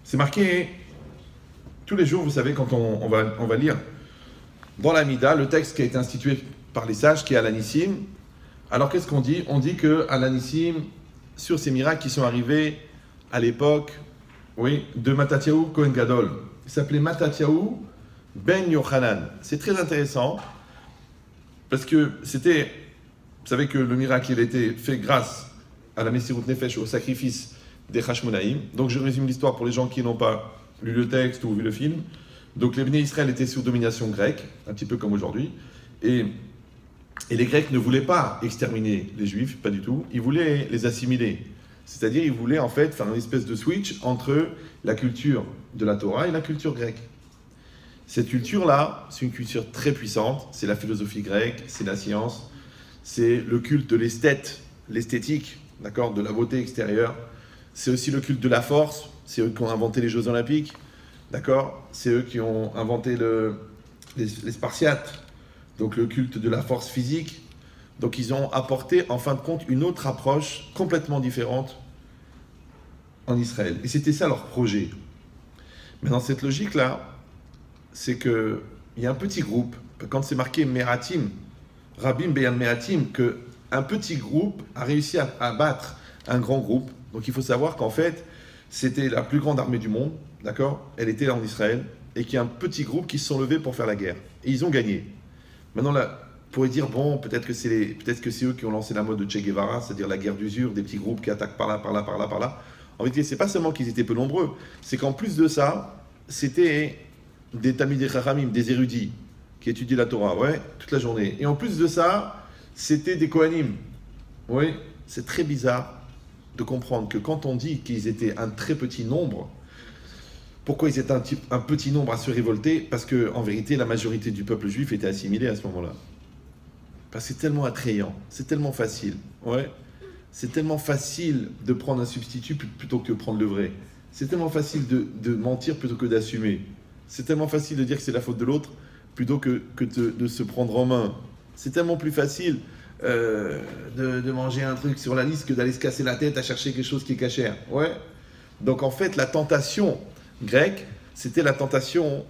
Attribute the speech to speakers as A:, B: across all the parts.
A: C'est marqué tous les jours, vous savez, quand on va lire dans la Mida, le texte qui a été institué par les sages, qui est Alanissim. Alors qu'est-ce qu'on dit? On dit que Alanissim, sur ces miracles qui sont arrivés à l'époque, oui, de Mattatiahu Kohen Gadol. Il s'appelait Mattatiahu Ben Yochanan. C'est très intéressant, parce que c'était, vous savez que le miracle, il a été fait grâce à la Messirut Nefesh, au sacrifice des Hashmonaïm. Donc je résume l'histoire pour les gens qui n'ont pas lu le texte ou vu le film. Donc les Béné Israël étaient sous domination grecque, un petit peu comme aujourd'hui, et les Grecs ne voulaient pas exterminer les Juifs, pas du tout, ils voulaient les assimiler. C'est-à-dire ils voulaient en fait faire une espèce de switch entre la culture de la Torah et la culture grecque. Cette culture-là, c'est une culture très puissante, c'est la philosophie grecque, c'est la science, c'est le culte de l'esthétique, d'accord, de la beauté extérieure. C'est aussi le culte de la force, c'est eux qui ont inventé les Jeux Olympiques, d'accord? C'est eux qui ont inventé les Spartiates, donc le culte de la force physique. Donc ils ont apporté en fin de compte une autre approche complètement différente en Israël. Et c'était ça leur projet. Mais dans cette logique-là, c'est qu'il y a un petit groupe, quand c'est marqué Meratim, Rabim Beyan Meratim, qu'un petit groupe a réussi à battre un grand groupe. Donc il faut savoir qu'en fait, c'était la plus grande armée du monde, d'accord? Elle était là en Israël, et qu'il y a un petit groupe qui se sont levés pour faire la guerre. Et ils ont gagné. Maintenant, là, on pourrait dire, bon, peut-être que c'est eux qui ont lancé la mode de Che Guevara, c'est-à-dire la guerre d'usure, des petits groupes qui attaquent par là, par là, par là, par là. En vérité, c'est pas seulement qu'ils étaient peu nombreux, c'est qu'en plus de ça, c'était des Talmidei Chachamim, des érudits, qui étudiaient la Torah, ouais, toute la journée. Et en plus de ça, c'était des Kohanim. Oui, c'est très bizarre de comprendre que quand on dit qu'ils étaient un très petit nombre, pourquoi ils étaient un petit nombre à se révolter? Parce qu'en vérité, la majorité du peuple juif était assimilée à ce moment-là. Parce que c'est tellement attrayant, c'est tellement facile. Ouais. C'est tellement facile de prendre un substitut plutôt que de prendre le vrai. C'est tellement facile de mentir plutôt que d'assumer. C'est tellement facile de dire que c'est la faute de l'autre plutôt que de se prendre en main. C'est tellement plus facile de manger un truc sur la liste que d'aller se casser la tête à chercher quelque chose qui est cachère. Ouais. Donc en fait, la tentation grecque, c'était la tentation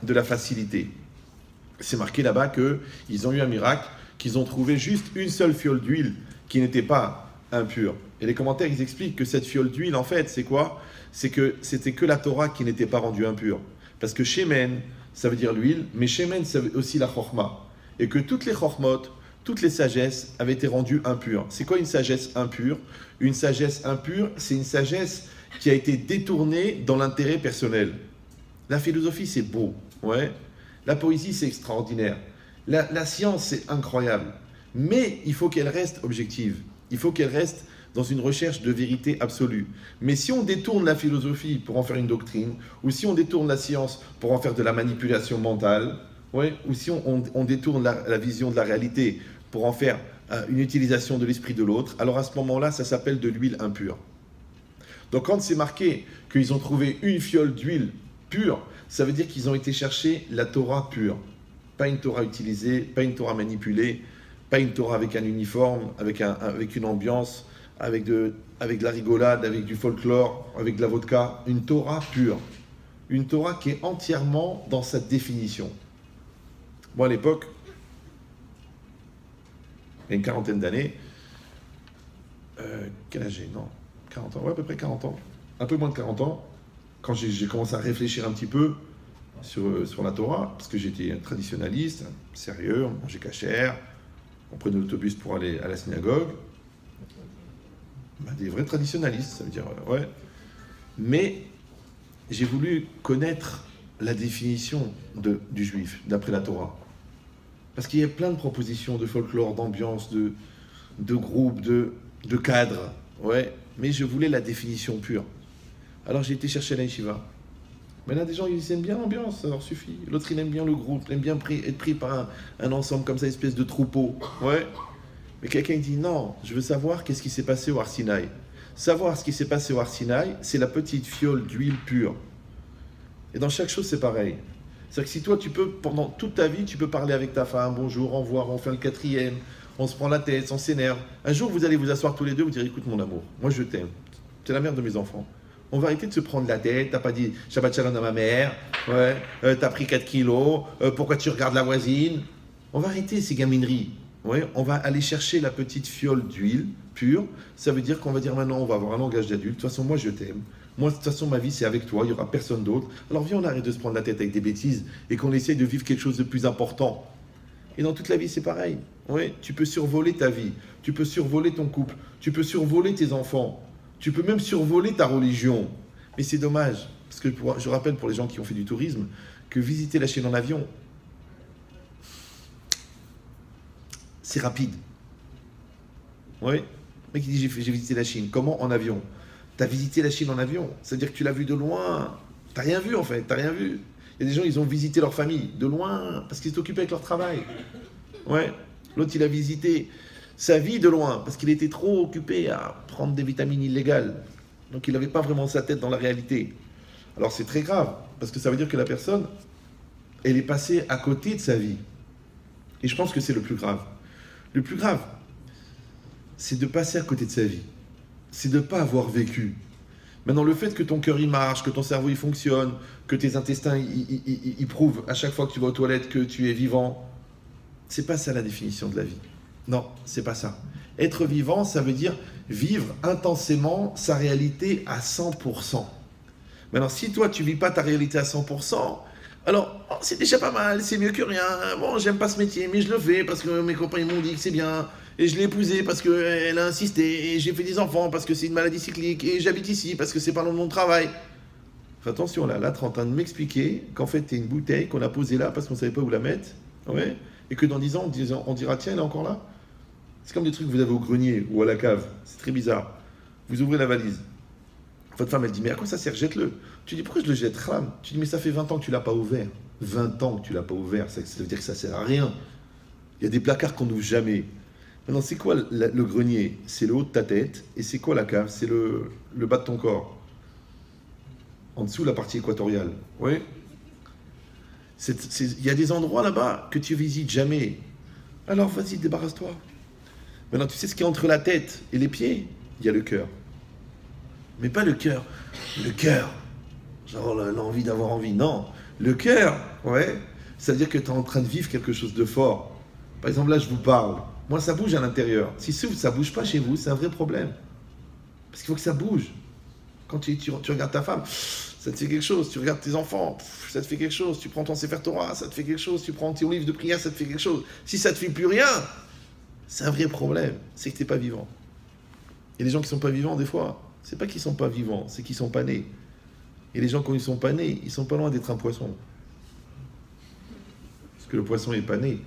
A: de la facilité. C'est marqué là-bas qu'ils ont eu un miracle, qu'ils ont trouvé juste une seule fiole d'huile qui n'était pas impure. Et les commentaires, ils expliquent que cette fiole d'huile, en fait, c'est quoi? C'est que c'était que la Torah qui n'était pas rendue impure. Parce que Shemen, ça veut dire l'huile, mais Shemen, ça veut aussi la Chorma. Et que toutes les Chormot, toutes les sagesses avaient été rendues impures. C'est quoi une sagesse impure? Une sagesse impure, c'est une sagesse qui a été détournée dans l'intérêt personnel. La philosophie, c'est beau, ouais. La poésie, c'est extraordinaire. La science, c'est incroyable. Mais il faut qu'elle reste objective. Il faut qu'elle reste dans une recherche de vérité absolue. Mais si on détourne la philosophie pour en faire une doctrine, ou si on détourne la science pour en faire de la manipulation mentale, ouais, ou si on détourne la vision de la réalité pour en faire une utilisation de l'esprit de l'autre, alors à ce moment-là, ça s'appelle de l'huile impure. Donc quand c'est marqué qu'ils ont trouvé une fiole d'huile pure, ça veut dire qu'ils ont été chercher la Torah pure. Pas une Torah utilisée, pas une Torah manipulée, pas une Torah avec un uniforme, avec une ambiance, avec de la rigolade, avec du folklore, avec de la vodka. Une Torah pure. Une Torah qui est entièrement dans sa définition. Moi, à l'époque, il y a une quarantaine d'années, quel âge j'ai? Non, 40 ans, ouais, à peu près 40 ans. Un peu moins de 40 ans, quand j'ai commencé à réfléchir un petit peu sur la Torah, parce que j'étais un traditionnaliste, sérieux, on mangeait cachère, on prenait l'autobus pour aller à la synagogue. Des vrais traditionnalistes, ça veut dire, ouais. Mais j'ai voulu connaître la définition du juif, d'après la Torah. Parce qu'il y a plein de propositions de folklore, d'ambiance, de groupes, de cadres, ouais. Mais je voulais la définition pure. Alors j'ai été chercher à la yeshiva. Mais là, des gens, ils aiment bien l'ambiance, ça leur suffit. L'autre, il aime bien le groupe, il aime bien être pris par un ensemble comme ça, une espèce de troupeau. Ouais. Mais quelqu'un dit, non, je veux savoir qu'est-ce qui s'est passé au Har Sinaï. Savoir ce qui s'est passé au Har Sinaï, c'est la petite fiole d'huile pure. Et dans chaque chose, c'est pareil. C'est-à-dire que si toi, tu peux, pendant toute ta vie, tu peux parler avec ta femme, bonjour, au revoir, on fait le quatrième, on se prend la tête, on s'énerve. Un jour, vous allez vous asseoir tous les deux, vous direz, écoute mon amour, moi je t'aime, tu es la mère de mes enfants. On va arrêter de se prendre la tête. T'as pas dit Shabbat Shalom à ma mère. Ouais. T'as pris 4 kilos. Pourquoi tu regardes la voisine? On va arrêter ces gamineries. Ouais. On va aller chercher la petite fiole d'huile pure. Ça veut dire qu'on va dire maintenant, on va avoir un langage d'adulte. De toute façon, moi, je t'aime. Moi, de toute façon, ma vie, c'est avec toi. Il n'y aura personne d'autre. Alors, viens, on arrête de se prendre la tête avec des bêtises et qu'on essaye de vivre quelque chose de plus important. Et dans toute la vie, c'est pareil. Ouais, tu peux survoler ta vie, tu peux survoler ton couple, tu peux survoler tes enfants, tu peux même survoler ta religion. Mais c'est dommage, parce que je rappelle pour les gens qui ont fait du tourisme, que visiter la Chine en avion, c'est rapide. Oui, le mec qui dit j'ai visité la Chine. Comment? En avion. Tu as visité la Chine en avion, c'est-à-dire que tu l'as vu de loin. Tu n'as rien vu en fait, tu n'as rien vu. Il y a des gens, ils ont visité leur famille de loin parce qu'ils étaient occupés avec leur travail. Ouais. L'autre, il a visité sa vie de loin parce qu'il était trop occupé à prendre des vitamines illégales. Donc, il n'avait pas vraiment sa tête dans la réalité. Alors, c'est très grave parce que ça veut dire que la personne, elle est passée à côté de sa vie. Et je pense que c'est le plus grave. Le plus grave, c'est de passer à côté de sa vie. C'est de ne pas avoir vécu. Maintenant, le fait que ton cœur il marche, que ton cerveau il fonctionne, que tes intestins ils prouvent à chaque fois que tu vas aux toilettes que tu es vivant, c'est pas ça la définition de la vie. Non, c'est pas ça. Être vivant, ça veut dire vivre intensément sa réalité à 100%. Maintenant, si toi tu vis pas ta réalité à 100%, alors oh, c'est déjà pas mal, c'est mieux que rien. Bon, j'aime pas ce métier, mais je le fais parce que mes copains ils m'ont dit que c'est bien. Et je l'ai épousée parce qu'elle a insisté, et j'ai fait des enfants parce que c'est une maladie cyclique, et j'habite ici parce que c'est pas loin de mon travail. Fais attention là, tu es en train de m'expliquer qu'en fait tu es une bouteille qu'on a posée là parce qu'on savait pas où la mettre, ouais, et que dans 10 ans on dira tiens, elle est encore là. C'est comme des trucs que vous avez au grenier ou à la cave, c'est très bizarre. Vous ouvrez la valise, votre femme elle dit mais à quoi ça sert, jette-le. Tu dis pourquoi je le jette, Khlam. Tu dis mais ça fait 20 ans que tu l'as pas ouvert. 20 ans que tu l'as pas ouvert, ça veut dire que ça sert à rien. Il y a des placards qu'on n'ouvre jamais. Maintenant, c'est quoi le grenier? C'est le haut de ta tête. Et c'est quoi la cave? C'est le bas de ton corps. En dessous, la partie équatoriale. Oui. Il y a des endroits là-bas que tu visites jamais. Alors, vas-y, débarrasse-toi. Maintenant, tu sais ce qu'il y a entre la tête et les pieds? Il y a le cœur. Mais pas le cœur. Le cœur. Genre l'envie d'avoir envie. Non. Le cœur, ouais. C'est-à-dire que tu es en train de vivre quelque chose de fort. Par exemple, là, je vous parle. Moi, ça bouge à l'intérieur. Si ça ne bouge pas chez vous, c'est un vrai problème. Parce qu'il faut que ça bouge. Quand tu regardes ta femme, ça te fait quelque chose. Tu regardes tes enfants, ça te fait quelque chose. Tu prends ton Sefer Torah, ça te fait quelque chose. Tu prends ton livre de prière, ça te fait quelque chose. Si ça ne te fait plus rien, c'est un vrai problème. C'est que tu n'es pas vivant. Et les gens qui ne sont pas vivants, des fois, c'est pas qu'ils ne sont pas vivants, c'est qu'ils ne sont pas nés. Et les gens, quand ils ne sont pas nés, ils ne sont pas loin d'être un poisson. Parce que le poisson n'est pas né.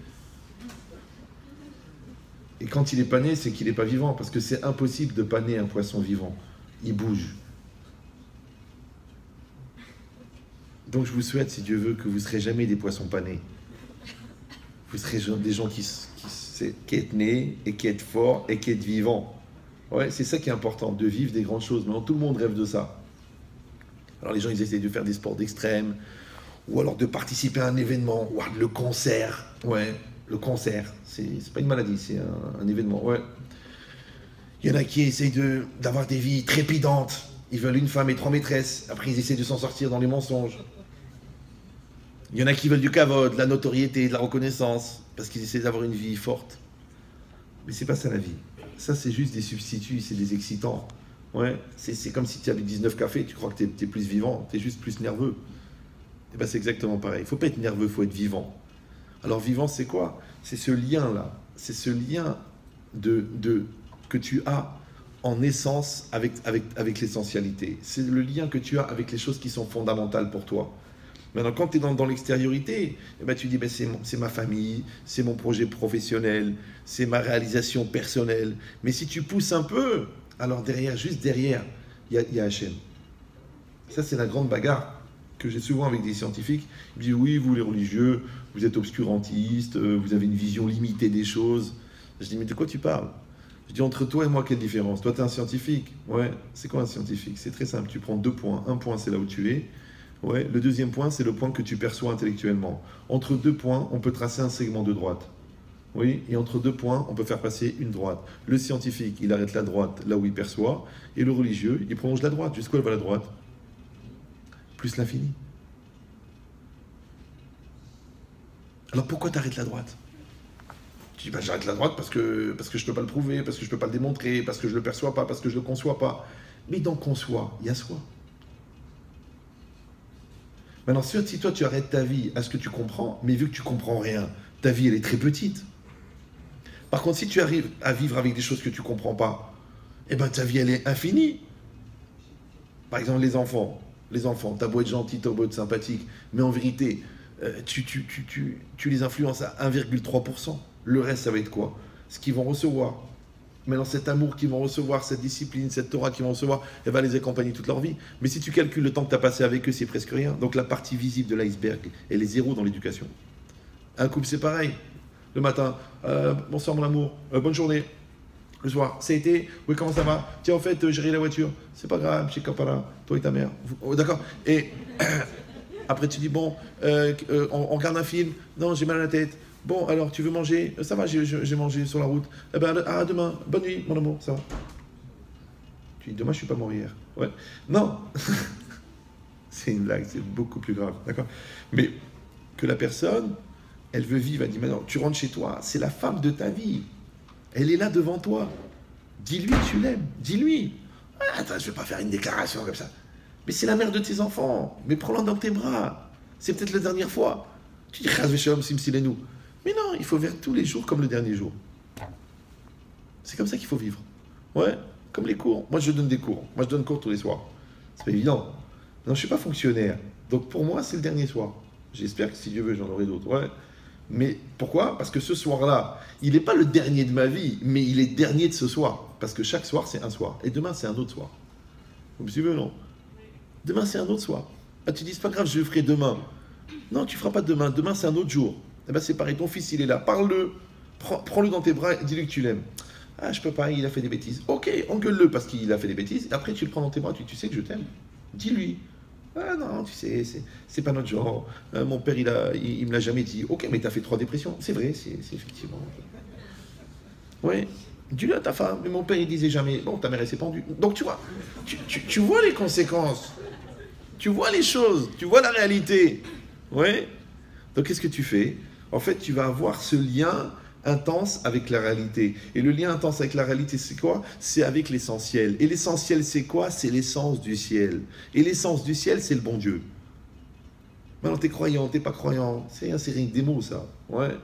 A: Et quand il n'est pas né, c'est qu'il n'est pas vivant, parce que c'est impossible de paner un poisson vivant. Il bouge. Donc je vous souhaite, si Dieu veut, que vous ne serez jamais des poissons panés. Vous serez des gens qui êtes nés, et qui êtes forts, et qui êtes vivants. Ouais, c'est ça qui est important, de vivre des grandes choses. Maintenant, tout le monde rêve de ça. Alors les gens, ils essayent de faire des sports d'extrême, ou alors de participer à un événement, ou le concert, ouais. Le concert, c'est pas une maladie, c'est un événement, ouais. Il y en a qui essayent d'avoir des vies trépidantes. Ils veulent une femme et 3 maîtresses. Après, ils essaient de s'en sortir dans les mensonges. Il y en a qui veulent du kavod, de la notoriété, de la reconnaissance, parce qu'ils essaient d'avoir une vie forte. Mais c'est pas ça la vie. Ça, c'est juste des substituts, c'est des excitants. Ouais. C'est comme si tu avais 19 cafés, tu crois que tu es plus vivant, tu es juste plus nerveux. Et ben c'est exactement pareil. Il faut pas être nerveux, il faut être vivant. Alors vivant, c'est quoi? C'est ce lien-là. C'est ce lien que tu as en essence avec l'essentialité. C'est le lien que tu as avec les choses qui sont fondamentales pour toi. Maintenant, quand tu es dans l'extériorité, eh ben, tu dis, ben, c'est ma famille, c'est mon projet professionnel, c'est ma réalisation personnelle. Mais si tu pousses un peu, alors derrière, juste derrière, il y a Hachem. Ça, c'est la grande bagarre que j'ai souvent avec des scientifiques. Ils me disent, oui, vous les religieux, vous êtes obscurantistes, vous avez une vision limitée des choses. Je dis, mais de quoi tu parles? Je dis, entre toi et moi, quelle différence? Toi, tu es un scientifique. Ouais, c'est quoi un scientifique? C'est très simple, tu prends 2 points. Un point, c'est là où tu es. Ouais, le deuxième point, c'est le point que tu perçois intellectuellement. Entre 2 points, on peut tracer un segment de droite. Oui, et entre deux points, on peut faire passer une droite. Le scientifique, il arrête la droite là où il perçoit, et le religieux, il prolonge la droite. Jusqu'où elle va la droite? Plus l'infini. Alors pourquoi tu arrêtes la droite? Tu dis, bah, j'arrête la droite parce que je ne peux pas le prouver, parce que je ne peux pas le démontrer, parce que je ne le perçois pas, parce que je ne le conçois pas. Mais dans conçoit, il y a soi. Maintenant, si toi tu arrêtes ta vie à ce que tu comprends, mais vu que tu comprends rien, ta vie elle est très petite. Par contre, si tu arrives à vivre avec des choses que tu ne comprends pas, eh ben ta vie elle est infinie. Par exemple, les enfants, t'as beau être gentil, t'as beau être sympathique, mais en vérité, tu les influences à 1,3%. Le reste, ça va être quoi? Ce qu'ils vont recevoir. Maintenant, cet amour qu'ils vont recevoir, cette discipline, cette Torah qu'ils vont recevoir, elle va les accompagner toute leur vie. Mais si tu calcules le temps que tu as passé avec eux, c'est presque rien. Donc la partie visible de l'iceberg, elle est zéro dans l'éducation. Un couple, c'est pareil. Le matin, bonsoir mon amour, bonne journée. Le soir, ça a été, oui, comment ça va? Tiens, en fait, j'ai rayé la voiture. C'est pas grave, chez Kapara, toi et ta mère. Oh, d'accord. Et après, tu dis, bon, on regarde un film. Non, j'ai mal à la tête. Bon, alors, tu veux manger? Ça va, j'ai mangé sur la route. Eh ben, à demain. Bonne nuit, mon amour, ça va. Tu dis, demain, je suis pas mort hier. Ouais. Non. C'est une blague, c'est beaucoup plus grave, d'accord? Mais que la personne, elle veut vivre, elle dit, maintenant, tu rentres chez toi, c'est la femme de ta vie. Elle est là devant toi. Dis-lui que tu l'aimes. Dis-lui. Ah, attends, je ne vais pas faire une déclaration comme ça. Mais c'est la mère de tes enfants. Mais prends-la dans tes bras. C'est peut-être la dernière fois. Tu dis, Chaz v'shalom simsilenu. Mais non, il faut vivre tous les jours comme le dernier jour. C'est comme ça qu'il faut vivre. Ouais, comme les cours. Moi, je donne des cours. Moi, je donne cours tous les soirs. C'est pas évident. Non, je ne suis pas fonctionnaire. Donc, pour moi, c'est le dernier soir. J'espère que si Dieu veut, j'en aurai d'autres. Ouais. Mais pourquoi? Parce que ce soir-là, il n'est pas le dernier de ma vie, mais il est dernier de ce soir. Parce que chaque soir, c'est un soir. Et demain, c'est un autre soir. Vous me suivez, non? Demain, c'est un autre soir. Ah, tu dis, c'est pas grave, je le ferai demain. Non, tu ne feras pas demain. Demain, c'est un autre jour. Eh ben, c'est pareil, ton fils, il est là. Parle-le. Prends-le dans tes bras et dis-lui que tu l'aimes. Ah, je peux pas, il a fait des bêtises. Ok, engueule-le parce qu'il a fait des bêtises. Et après, tu le prends dans tes bras, tu sais que je t'aime. Dis-lui. Ah non, tu sais, c'est pas notre genre. Mon père, il me l'a jamais dit. Ok, mais t'as fait 3 dépressions. C'est vrai, c'est effectivement. Oui, dis-le à ta femme. Mais mon père, il disait jamais. Bon, ta mère, elle s'est pendue. Donc, tu vois, tu vois les conséquences. Tu vois les choses. Tu vois la réalité. Oui. Donc, qu'est-ce que tu fais? En fait, tu vas avoir ce lien intense avec la réalité. Et le lien intense avec la réalité, c'est quoi? C'est avec l'essentiel. Et l'essentiel, c'est quoi? C'est l'essence du ciel. Et l'essence du ciel, c'est le bon Dieu. Maintenant, t'es croyant, t'es pas croyant, c'est rien que des mots, ça. Ouais.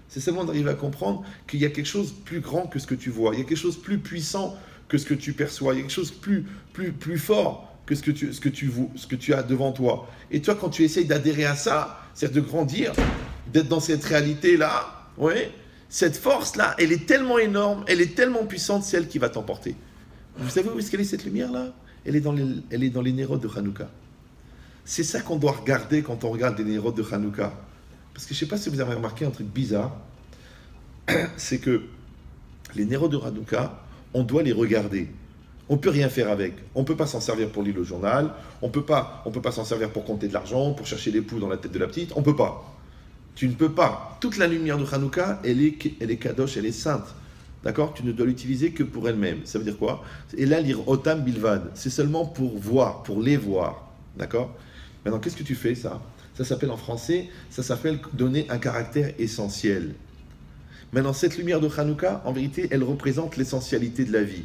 A: C'est seulement d'arriver à comprendre qu'il y a quelque chose de plus grand que ce que tu vois. Il y a quelque chose de plus puissant que ce que tu perçois. Il y a quelque chose de plus fort que ce que tu as devant toi. Et toi, quand tu essayes d'adhérer à ça, c'est de grandir, d'être dans cette réalité-là, ouais. Cette force-là, elle est tellement énorme, elle est tellement puissante, c'est elle qui va t'emporter. Vous savez où est-ce qu'elle est cette lumière-là? Elle est dans les nérodes de Hanouka. C'est ça qu'on doit regarder quand on regarde les nérodes de Hanouka. Parce que je ne sais pas si vous avez remarqué un truc bizarre, c'est que les nérodes de Hanouka, on doit les regarder. On ne peut rien faire avec. On ne peut pas s'en servir pour lire le journal, on ne peut pas s'en servir pour compter de l'argent, pour chercher des poux dans la tête de la petite, on ne peut pas. Tu ne peux pas. Toute la lumière de Hanouka, elle est kadosh, elle est sainte. D'accord? Tu ne dois l'utiliser que pour elle-même. Ça veut dire quoi? Et là, lire Otam Bilvad, c'est seulement pour voir, pour les voir. D'accord? Maintenant, qu'est-ce que tu fais, ça? Ça s'appelle en français, ça s'appelle donner un caractère essentiel. Maintenant, cette lumière de Hanouka, en vérité, elle représente l'essentialité de la vie.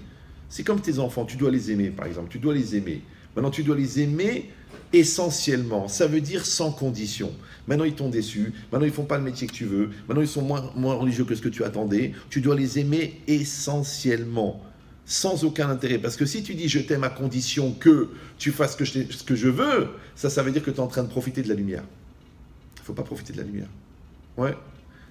A: C'est comme tes enfants, tu dois les aimer, par exemple. Tu dois les aimer. Maintenant, tu dois les aimer essentiellement. Ça veut dire sans condition. Maintenant, ils t'ont déçu. Maintenant, ils ne font pas le métier que tu veux. Maintenant, ils sont moins religieux que ce que tu attendais. Tu dois les aimer essentiellement, sans aucun intérêt. Parce que si tu dis « je t'aime à condition que tu fasses ce que je veux », ça veut dire que tu es en train de profiter de la lumière. Il ne faut pas profiter de la lumière. Ouais.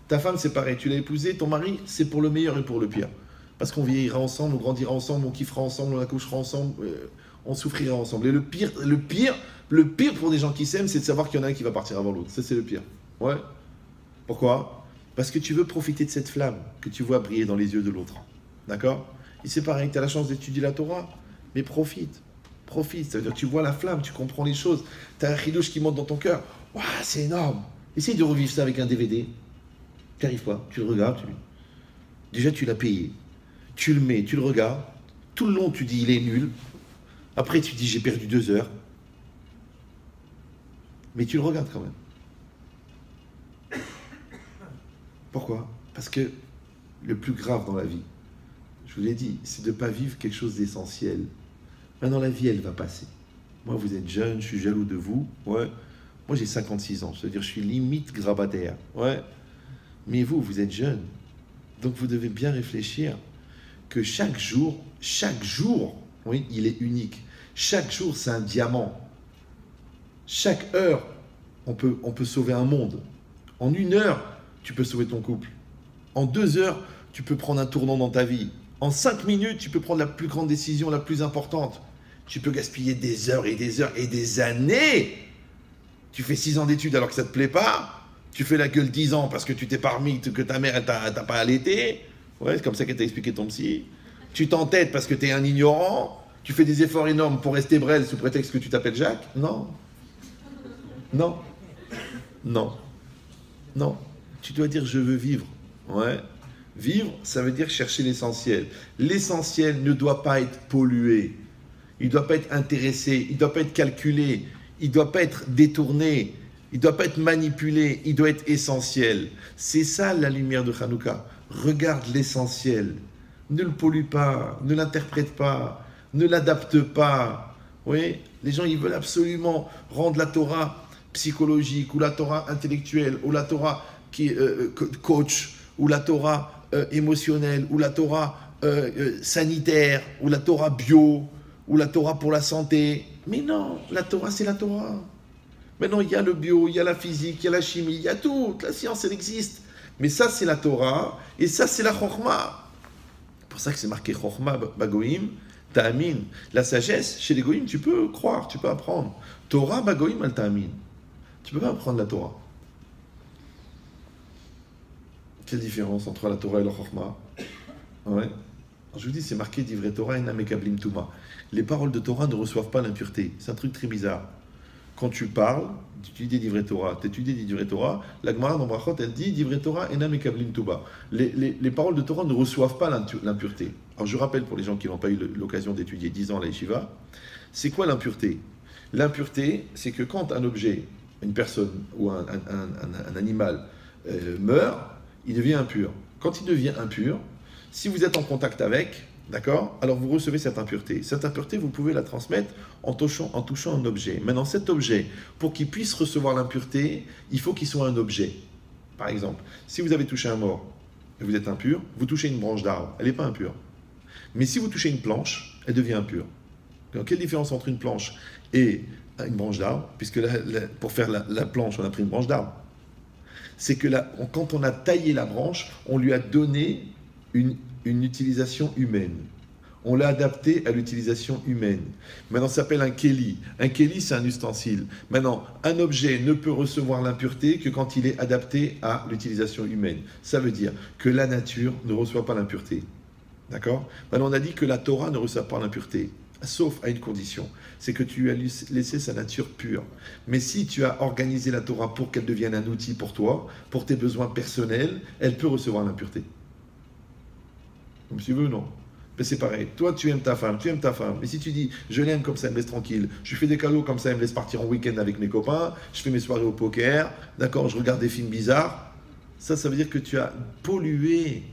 A: Ta femme, c'est pareil. Tu l'as épousée. Ton mari, c'est pour le meilleur et pour le pire. Parce qu'on vieillira ensemble, on grandira ensemble, on kiffera ensemble, on accouchera ensemble, on souffrira ensemble. Et le pire pour des gens qui s'aiment, c'est de savoir qu'il y en a un qui va partir avant l'autre. Ça, c'est le pire. Ouais. Pourquoi? Parce que tu veux profiter de cette flamme que tu vois briller dans les yeux de l'autre. D'accord? Et c'est pareil, tu as la chance d'étudier la Torah, mais profite. Profite. Ça veut dire que tu vois la flamme, tu comprends les choses. Tu as un chidouche qui monte dans ton cœur. Waouh, c'est énorme. Essaye de revivre ça avec un DVD. Tu n'y arrives pas. Tu le regardes, Déjà, tu l'as payé. Tu le mets, tu le regardes. Tout le long, tu dis, il est nul. Après, tu dis, j'ai perdu 2 heures. Mais tu le regardes quand même. Pourquoi? Parce que le plus grave dans la vie, je vous l'ai dit, c'est de ne pas vivre quelque chose d'essentiel. Maintenant, la vie, elle va passer. Moi, vous êtes jeune, je suis jaloux de vous. Ouais. Moi, j'ai 56 ans. C'est-à-dire, je suis limite grabataire. Ouais. Mais vous, vous êtes jeune. Donc, vous devez bien réfléchir que chaque jour, oui, il est unique. Chaque jour, c'est un diamant. Chaque heure, on peut sauver un monde. En 1 heure, tu peux sauver ton couple. En 2 heures, tu peux prendre un tournant dans ta vie. En 5 minutes, tu peux prendre la plus grande décision, la plus importante. Tu peux gaspiller des heures et des heures et des années. Tu fais 6 ans d'études alors que ça ne te plaît pas. Tu fais la gueule 10 ans parce que tu t'es pas remis, que ta mère, elle t'a pas allaité. Ouais, c'est comme ça qu'elle t'a expliqué ton psy. Tu t'entêtes parce que tu es un ignorant. Tu fais des efforts énormes pour rester Brel sous prétexte que tu t'appelles Jacques. Non. Non. Non. Non. Tu dois dire je veux vivre. Ouais. Vivre, ça veut dire chercher l'essentiel. L'essentiel ne doit pas être pollué. Il ne doit pas être intéressé. Il ne doit pas être calculé. Il ne doit pas être détourné. Il ne doit pas être manipulé. Il doit être essentiel. C'est ça la lumière de Hanouka. Regarde l'essentiel. Ne le pollue pas. Ne l'interprète pas. Ne l'adapte pas. Oui, les gens, ils veulent absolument rendre la Torah psychologique, ou la Torah intellectuelle, ou la Torah qui est coach, ou la Torah émotionnelle, ou la Torah sanitaire, ou la Torah bio, ou la Torah pour la santé. Mais non, la Torah, c'est la Torah. Maintenant, il y a le bio, il y a la physique, il y a la chimie, il y a tout. La science, elle existe. Mais ça, c'est la Torah, et ça, c'est la Chokhmah. C'est pour ça que c'est marqué Chokhmah Bagoïm, Ta'amin. La sagesse, chez les Goïm, tu peux croire, tu peux apprendre. Torah Bagoïm al Ta'amin. Tu ne peux pas apprendre la Torah. Quelle différence entre la Torah et le Chokhmah? Ouais. Alors, je vous dis, c'est marqué d'Ivre Torah et Namekablim Touma. Les paroles de Torah ne reçoivent pas l'impureté. C'est un truc très bizarre. Quand tu parles, tu étudies d'Ivre Torah, tu étudies d'Ivre Torah, la Gemara dans Brachot, elle dit d'Ivre Torah et Namekablim Touma. Les paroles de Torah ne reçoivent pas l'impureté. Alors, je rappelle pour les gens qui n'ont pas eu l'occasion d'étudier 10 ans à la Yeshiva, c'est quoi l'impureté? L'impureté, c'est que quand un objet, une personne ou un animal meurt, il devient impur. Quand il devient impur, si vous êtes en contact avec, d'accord, alors vous recevez cette impureté. Cette impureté, vous pouvez la transmettre en touchant un objet. Maintenant, cet objet, pour qu'il puisse recevoir l'impureté, il faut qu'il soit un objet. Par exemple, si vous avez touché un mort et vous êtes impur, vous touchez une branche d'arbre, elle n'est pas impure. Mais si vous touchez une planche, elle devient impure. Donc, quelle différence entre une planche et une branche d'arbre? Puisque pour faire la planche, on a pris une branche d'arbre. C'est que quand on a taillé la branche, on lui a donné une utilisation humaine. On l'a adapté à l'utilisation humaine. Maintenant, ça s'appelle un kéli. Un kéli, c'est un ustensile. Maintenant, un objet ne peut recevoir l'impureté que quand il est adapté à l'utilisation humaine. Ça veut dire que la nature ne reçoit pas l'impureté. D'accord? Maintenant, on a dit que la Torah ne reçoit pas l'impureté, sauf à une condition, c'est que tu lui as laissé sa nature pure. Mais si tu as organisé la Torah pour qu'elle devienne un outil pour toi, pour tes besoins personnels, elle peut recevoir l'impureté. Comme tu veux, non? Mais c'est pareil. Toi, tu aimes ta femme. Mais si tu dis, je l'aime comme ça, elle me laisse tranquille. Je lui fais des cadeaux comme ça, elle me laisse partir en week-end avec mes copains. Je fais mes soirées au poker. D'accord, je regarde des films bizarres. Ça veut dire que tu as pollué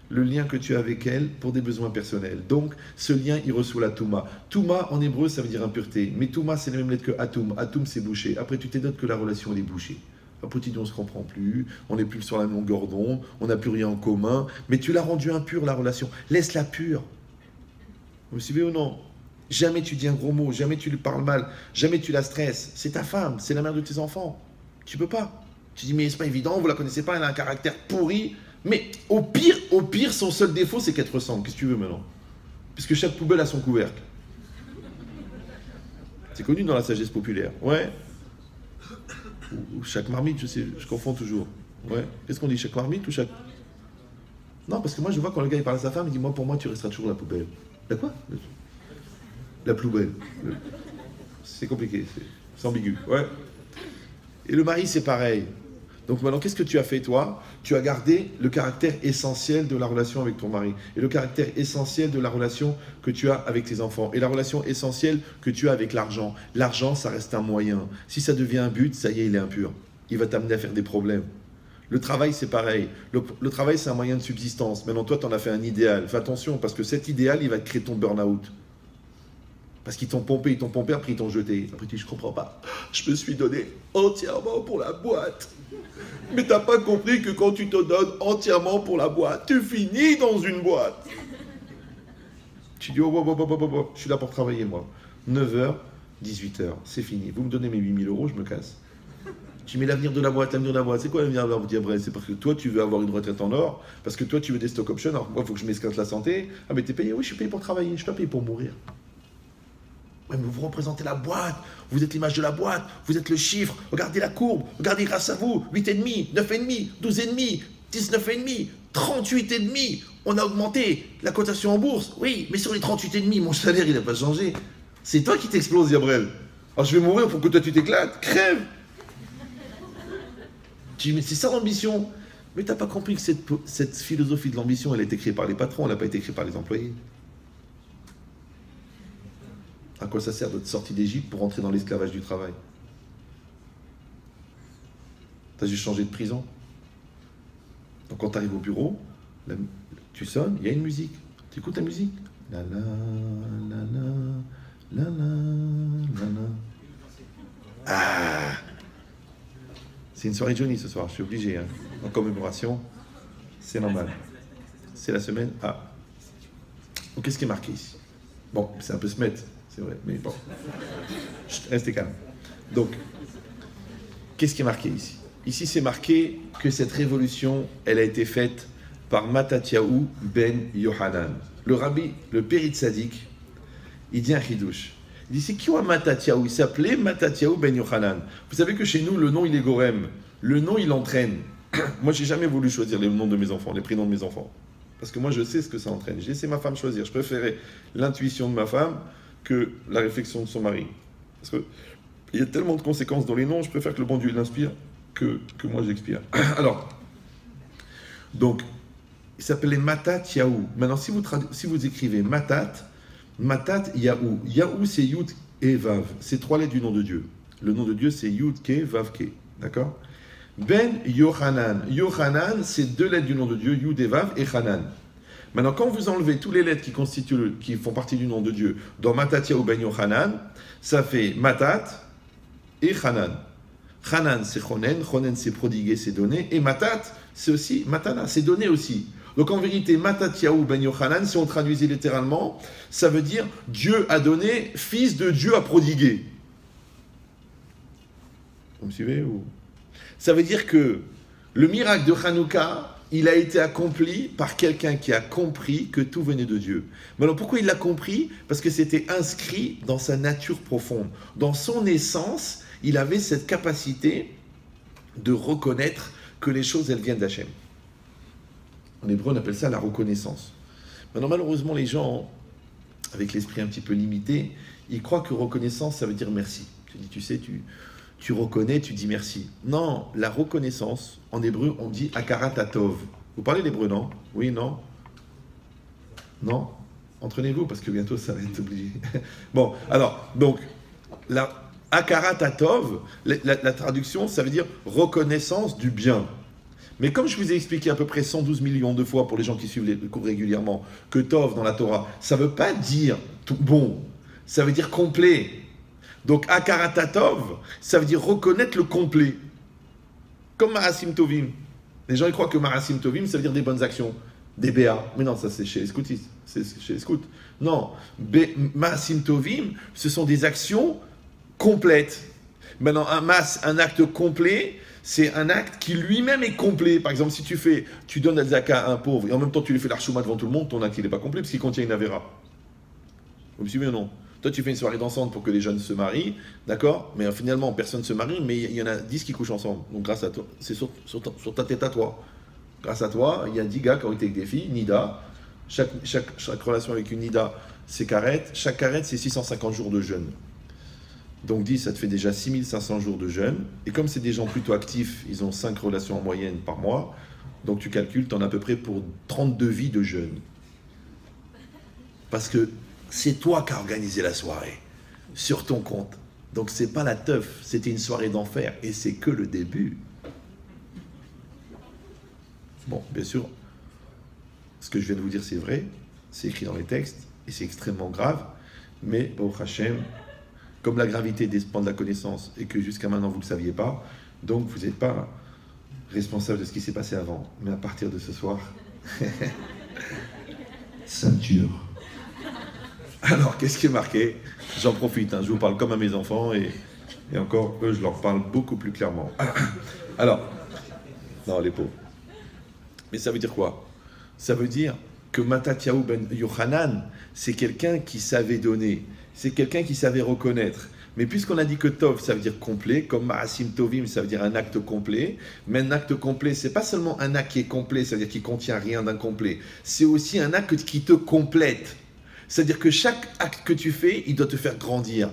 A: le lien que tu as avec elle pour des besoins personnels. Donc, ce lien, il reçoit la Touma. Touma, en hébreu, ça veut dire impureté. Mais Touma, c'est la même lettre que Atum. Atum, c'est bouché. Après, tu t'étonnes que la relation, elle est bouchée. Après, tu dis, on ne se comprend plus, on n'est plus sur la même longueur d'onde, on n'a plus rien en commun. Mais tu l'as rendue impure, la relation. Laisse-la pure. Vous me suivez ou non? Jamais tu dis un gros mot, jamais tu lui parles mal, jamais tu la stresses. C'est ta femme, c'est la mère de tes enfants. Tu peux pas. Tu dis, mais c'est pas évident, vous la connaissez pas, elle a un caractère pourri. Mais au pire, son seul défaut, c'est qu'elle te ressemble. Qu'est-ce que tu veux maintenant? Puisque chaque poubelle a son couvercle. C'est connu dans la sagesse populaire. Ouais. Ou chaque marmite, je sais, je confonds toujours. Ouais. Qu'est-ce qu'on dit? Chaque marmite ou chaque... Non, parce que moi, je vois quand le gars il parle à sa femme, il dit, moi, pour moi, tu resteras toujours la poubelle. La quoi? La poubelle. C'est compliqué, c'est ambigu. Ouais. Et le mari, c'est pareil. Donc maintenant, qu'est-ce que tu as fait, toi? Tu as gardé le caractère essentiel de la relation avec ton mari et le caractère essentiel de la relation que tu as avec tes enfants et la relation essentielle que tu as avec l'argent. L'argent, ça reste un moyen. Si ça devient un but, ça y est, il est impur. Il va t'amener à faire des problèmes. Le travail, c'est pareil. Le travail, c'est un moyen de subsistance. Maintenant, toi, tu en as fait un idéal. Fais attention, parce que cet idéal, il va te créer ton burn-out. Parce qu'ils t'ont pompé, après ils t'ont jeté. Après tu dis, je comprends pas. Je me suis donné entièrement pour la boîte. Mais t'as pas compris que quand tu te donnes entièrement pour la boîte, tu finis dans une boîte. Tu dis, je suis là pour travailler, moi. 9h, 18h, c'est fini. Vous me donnez mes 8 000 €, je me casse. Tu mets l'avenir de la boîte, c'est quoi l'avenir de la boîte? C'est parce que toi, tu veux avoir une retraite en or, parce que toi, tu veux des stock options, alors moi, il faut que je m'esquinte la santé. Ah, mais t'es payé? Oui, je suis payé pour travailler, je suis pas payé pour mourir. Ouais, mais vous représentez la boîte, vous êtes l'image de la boîte, vous êtes le chiffre, regardez la courbe, regardez grâce à vous, 8,5, 9,5, 12,5, 19,5, 38,5, on a augmenté la cotation en bourse, oui, mais sur les 38,5, mon salaire, il n'a pas changé. C'est toi qui t'explose, Gabriel. Alors je vais mourir pour que toi tu t'éclates, crève. Tu dis, mais c'est ça l'ambition. Mais t'as pas compris que cette philosophie de l'ambition, elle a été créée par les patrons, elle n'a pas été créée par les employés. À quoi ça sert d'être sorti d'Égypte pour entrer dans l'esclavage du travail? Tu as juste changé de prison. Donc quand tu arrives au bureau, tu sonnes, il y a une musique. Tu écoutes la musique. La la la la la la la la. Ah, c'est une soirée Johnny ce soir, je suis obligé. Hein. En commémoration, c'est normal. C'est la semaine. Ah. Donc qu'est-ce qui est marqué ici? Bon, c'est un peu se mettre. C'est vrai, mais bon. Restez calme. Donc, qu'est-ce qui est marqué ici? Ici, c'est marqué que cette révolution, elle a été faite par Matatyahu ben Yohanan. Le rabbi, le périt Tzadik, il dit un chidouche. Il dit, c'est qui est Matatyahu? Il s'appelait Matatyahu ben Yohanan. Vous savez que chez nous, le nom, il est gorem. Le nom, il entraîne. Moi, j'ai jamais voulu choisir les noms de mes enfants, les prénoms de mes enfants. Parce que moi, je sais ce que ça entraîne. J'ai laissé ma femme choisir. Je préférais l'intuition de ma femme que la réflexion de son mari. Parce qu'il y a tellement de conséquences dans les noms, je préfère que le bon Dieu l'inspire que moi j'expire. Alors, donc, il s'appelait Matat Yahu. Maintenant, si vous écrivez Matat Yahu. Yahu, c'est Yud et Vav. C'est 3 lettres du nom de Dieu. Le nom de Dieu, c'est Yud Ke Vav Ke. D'accord? Ben Yohanan. Yohanan, c'est 2 lettres du nom de Dieu, Yud et Vav et Hanan. Maintenant, quand vous enlevez toutes les lettres qui font partie du nom de Dieu dans Matat Yahu ben Yohanan, ça fait Matat et Hanan. Hanan, c'est Chonen, Chonen, c'est prodiguer, c'est donner, et Matat, c'est aussi Matana, c'est donner aussi. Donc en vérité, Matat Yahu ben Yohanan, si on traduisait littéralement, ça veut dire Dieu a donné, fils de Dieu a prodigué. Vous me suivez ou... Ça veut dire que le miracle de Hanouka, il a été accompli par quelqu'un qui a compris que tout venait de Dieu. Maintenant, pourquoi il l'a compris? Parce que c'était inscrit dans sa nature profonde. Dans son essence, il avait cette capacité de reconnaître que les choses, elles viennent d'Hachem. En hébreu, on appelle ça la reconnaissance. Maintenant, malheureusement, les gens, avec l'esprit un petit peu limité, ils croient que reconnaissance, ça veut dire merci. Tu sais, tu reconnais, tu dis merci. Non, la reconnaissance, en hébreu, on dit akarat atov. Vous parlez l'hébreu, non? Oui, non? Non? Entraînez-vous, parce que bientôt, ça va être obligé. Bon, alors, donc, la akarat atov, la traduction, ça veut dire reconnaissance du bien. Mais comme je vous ai expliqué à peu près 112 millions de fois, pour les gens qui suivent les cours régulièrement, que tov, dans la Torah, ça ne veut pas dire tout bon, ça veut dire complet. Donc, akaratatov, ça veut dire reconnaître le complet. Comme Marasim Tovim. Les gens ils croient que Marasim Tovim, ça veut dire des bonnes actions, des BA. Mais non, ça c'est chez les scoutistes, c'est chez les scouts. Non, Marasim Tovim, ce sont des actions complètes. Maintenant, un acte complet, c'est un acte qui lui-même est complet. Par exemple, si tu donnes la zaka à un pauvre, et en même temps tu lui fais l'archouma devant tout le monde, ton acte il n'est pas complet, parce qu'il contient une avéra. Vous me suivez ou non? Toi, tu fais une soirée dansante pour que les jeunes se marient, d'accord? Mais finalement, personne ne se marie, mais il y en a 10 qui couchent ensemble. Donc, grâce à toi, c'est sur ta tête à toi. Grâce à toi, il y a 10 gars qui ont été avec des filles, Nida. Chaque relation avec une Nida, c'est carrette. Chaque carrette, c'est 650 jours de jeûne. Donc 10, ça te fait déjà 6500 jours de jeûne. Et comme c'est des gens plutôt actifs, ils ont 5 relations en moyenne par mois, donc tu calcules, tu en as à peu près pour 32 vies de jeûne. Parce que c'est toi qui as organisé la soirée, sur ton compte. Donc c'est pas la teuf, c'était une soirée d'enfer, et c'est que le début. Bon, bien sûr, ce que je viens de vous dire, c'est vrai, c'est écrit dans les textes, et c'est extrêmement grave, mais au Hachem, comme la gravité dépend de la connaissance, et que jusqu'à maintenant vous ne le saviez pas, donc vous n'êtes pas responsable de ce qui s'est passé avant. Mais à partir de ce soir, ceinture. Alors, qu'est-ce qui est marqué? J'en profite, je vous parle comme à mes enfants, et encore, eux, je leur parle beaucoup plus clairement. Alors, non, les pauvres. Mais ça veut dire quoi? Ça veut dire que Mattatyahu ben Yochanan, c'est quelqu'un qui savait donner, c'est quelqu'un qui savait reconnaître. Mais puisqu'on a dit que Tov, ça veut dire complet, comme Ma'asim Tovim, ça veut dire un acte complet, mais un acte complet, c'est pas seulement un acte qui est complet, ça veut dire qu'il contient rien d'incomplet, c'est aussi un acte qui te complète. C'est-à-dire que chaque acte que tu fais, il doit te faire grandir.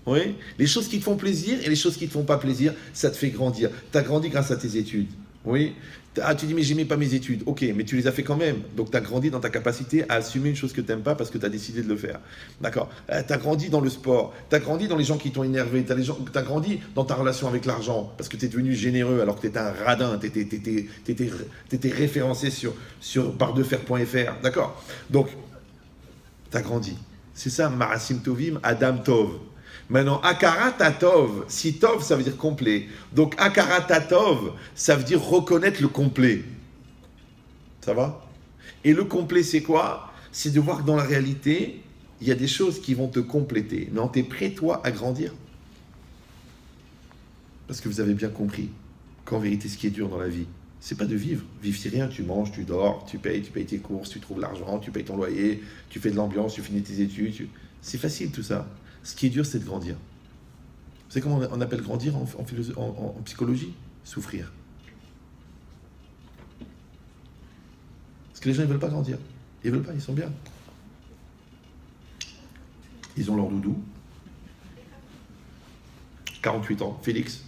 A: Oui? Les choses qui te font plaisir et les choses qui ne te font pas plaisir, ça te fait grandir. Tu as grandi grâce à tes études. Oui? Ah, tu dis, mais j'aimais pas mes études. Ok, mais tu les as fait quand même. Donc, tu as grandi dans ta capacité à assumer une chose que tu n'aimes pas parce que tu as décidé de le faire. D'accord? Tu as grandi dans le sport. Tu as grandi dans les gens qui t'ont énervé. Tu as grandi dans ta relation avec l'argent parce que tu es devenu généreux alors que tu étais un radin. Tu étais référencé sur bardefer.fr. D'accord? Donc, tu as grandi. C'est ça, Ma'asim Tovim, Adam Tov. Maintenant, Akarat Tov, si Tov, ça veut dire complet. Donc, Akarat Tov, ça veut dire reconnaître le complet. Ça va? Et le complet, c'est quoi? C'est de voir que dans la réalité, il y a des choses qui vont te compléter. Mais tu es prêt, toi, à grandir? Parce que vous avez bien compris qu'en vérité, ce qui est dur dans la vie, c'est pas de vivre. Vivre, c'est rien. Tu manges, tu dors, tu payes tes courses, tu trouves l'argent, tu payes ton loyer, tu fais de l'ambiance, tu finis tes études. C'est facile tout ça. Ce qui est dur, c'est de grandir. Vous savez comment on appelle grandir en psychologie? Souffrir. Parce que les gens, ils ne veulent pas grandir. Ils ne veulent pas, ils sont bien. Ils ont leur doudou. 48 ans, Félix.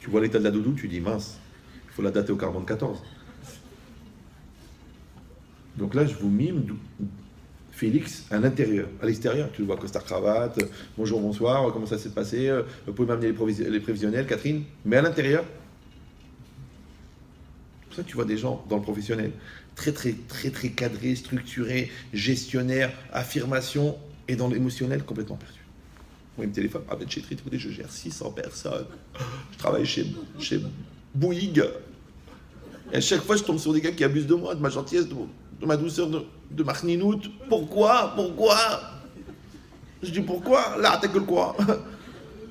A: Tu vois l'état de la doudou, tu dis mince, il faut la dater au carbone 14. Donc là, je vous mime Félix à l'intérieur. À l'extérieur, tu le vois, costard cravate, bonjour, bonsoir, comment ça s'est passé, vous pouvez m'amener les prévisionnels, Catherine. Mais à l'intérieur, c'est pour ça que tu vois des gens dans le professionnel, très cadrés, structurés, gestionnaires, affirmation, et dans l'émotionnel, complètement perdu. Moi, il me téléphone, ah ben chez Trit, je gère 600 personnes, je travaille chez Bouygues, et à chaque fois, je tombe sur des gars qui abusent de moi, de ma gentillesse, de ma douceur, de ma chninoute. Pourquoi? Je dis pourquoi? Là, t'as que le quoi?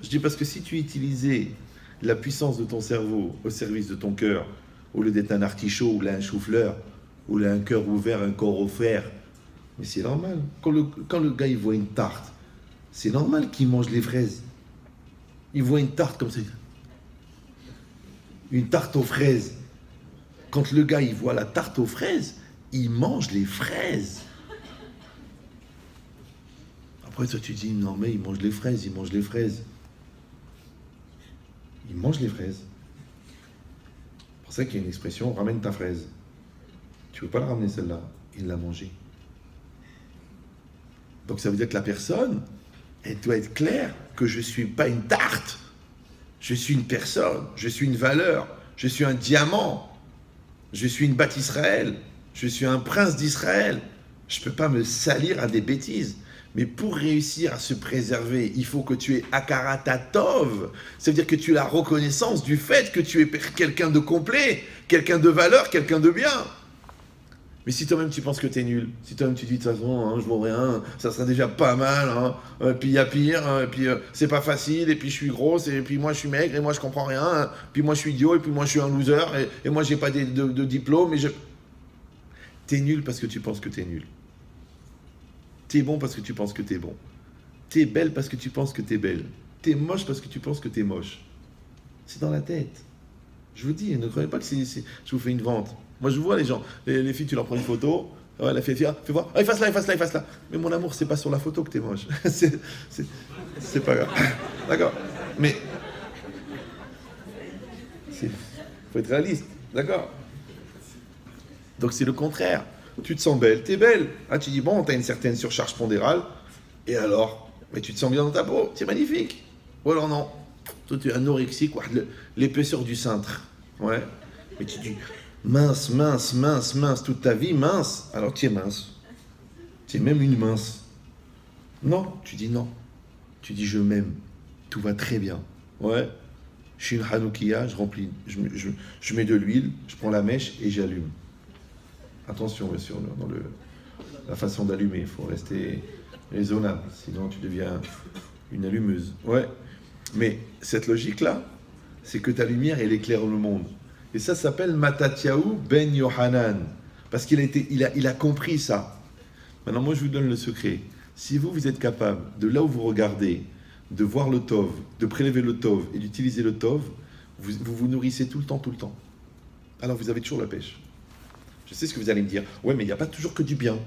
A: Je dis parce que si tu utilisais la puissance de ton cerveau au service de ton cœur, au lieu d'être un artichaut ou là un chou-fleur, ou là un cœur ouvert, un corps offert, mais c'est normal. Quand le gars il voit une tarte, c'est normal qu'il mange les fraises. Il voit une tarte comme ça. Une tarte aux fraises. Quand le gars il voit la tarte aux fraises, il mange les fraises. Après, toi, tu dis, non, mais il mange les fraises. Il mange les fraises. C'est pour ça qu'il y a une expression, ramène ta fraise. Tu ne peux pas la ramener celle-là. Il l'a mangée. Donc ça veut dire que la personne, elle doit être claire que je ne suis pas une tarte. Je suis une personne. Je suis une valeur. Je suis un diamant. Je suis une Bat Israël. Je suis un prince d'Israël. Je ne peux pas me salir à des bêtises. Mais pour réussir à se préserver, il faut que tu aies Akarat Tov. Ça veut dire que tu aies la reconnaissance du fait que tu es quelqu'un de complet, quelqu'un de valeur, quelqu'un de bien. Mais si toi-même tu penses que tu es nul, si toi-même tu dis de toute façon, je vaux rien, ça serait déjà pas mal, puis il y a pire, et puis c'est pas facile, et puis je suis grosse, et puis moi je suis maigre, et moi je comprends rien, puis moi je suis idiot, et puis moi je suis un loser, et moi j'ai pas de diplôme, et je... T'es nul parce que tu penses que t'es nul. T'es bon parce que tu penses que t'es bon. T'es belle parce que tu penses que t'es belle. T'es moche parce que tu penses que t'es moche. C'est dans la tête. Je vous dis, ne croyez pas que je vous fais une vente. Moi, je vois les gens, les filles, tu leur prends une photo, Ouais, elle a fait, fais voir. Ah, efface là, efface là, efface là. Mais mon amour, c'est pas sur la photo que t'es moche. C'est pas grave. D'accord. Mais faut être réaliste. D'accord. Donc c'est le contraire. Tu te sens belle, t'es belle. Ah, tu dis, bon, t'as une certaine surcharge pondérale. Et alors? Mais tu te sens bien dans ta peau, c'est magnifique. Ou alors non. Toi, tu es anorexique, l'épaisseur du cintre. Ouais. Mais tu dis, mince, mince, mince, mince, toute ta vie, mince. Alors tu es mince. Tu es même une mince. Non, tu dis non. Tu dis, je m'aime. Tout va très bien. Ouais. Je suis une Hanoukia, je remplis, je mets de l'huile, je prends la mèche et j'allume. Attention, bien sûr, dans la façon d'allumer, il faut rester raisonnable, sinon tu deviens une allumeuse. Ouais. Mais cette logique-là, c'est que ta lumière, elle éclaire le monde. Et ça s'appelle Matatiaou ben Yohanan. Parce qu'il a compris ça. Maintenant, moi, je vous donne le secret. Si vous êtes capable, de là où vous regardez, de voir le Tov, de prélever le Tov et d'utiliser le Tov, vous nourrissez tout le temps, tout le temps. Alors, vous avez toujours la pêche. Je sais ce que vous allez me dire. Ouais, mais il n'y a pas toujours que du bien.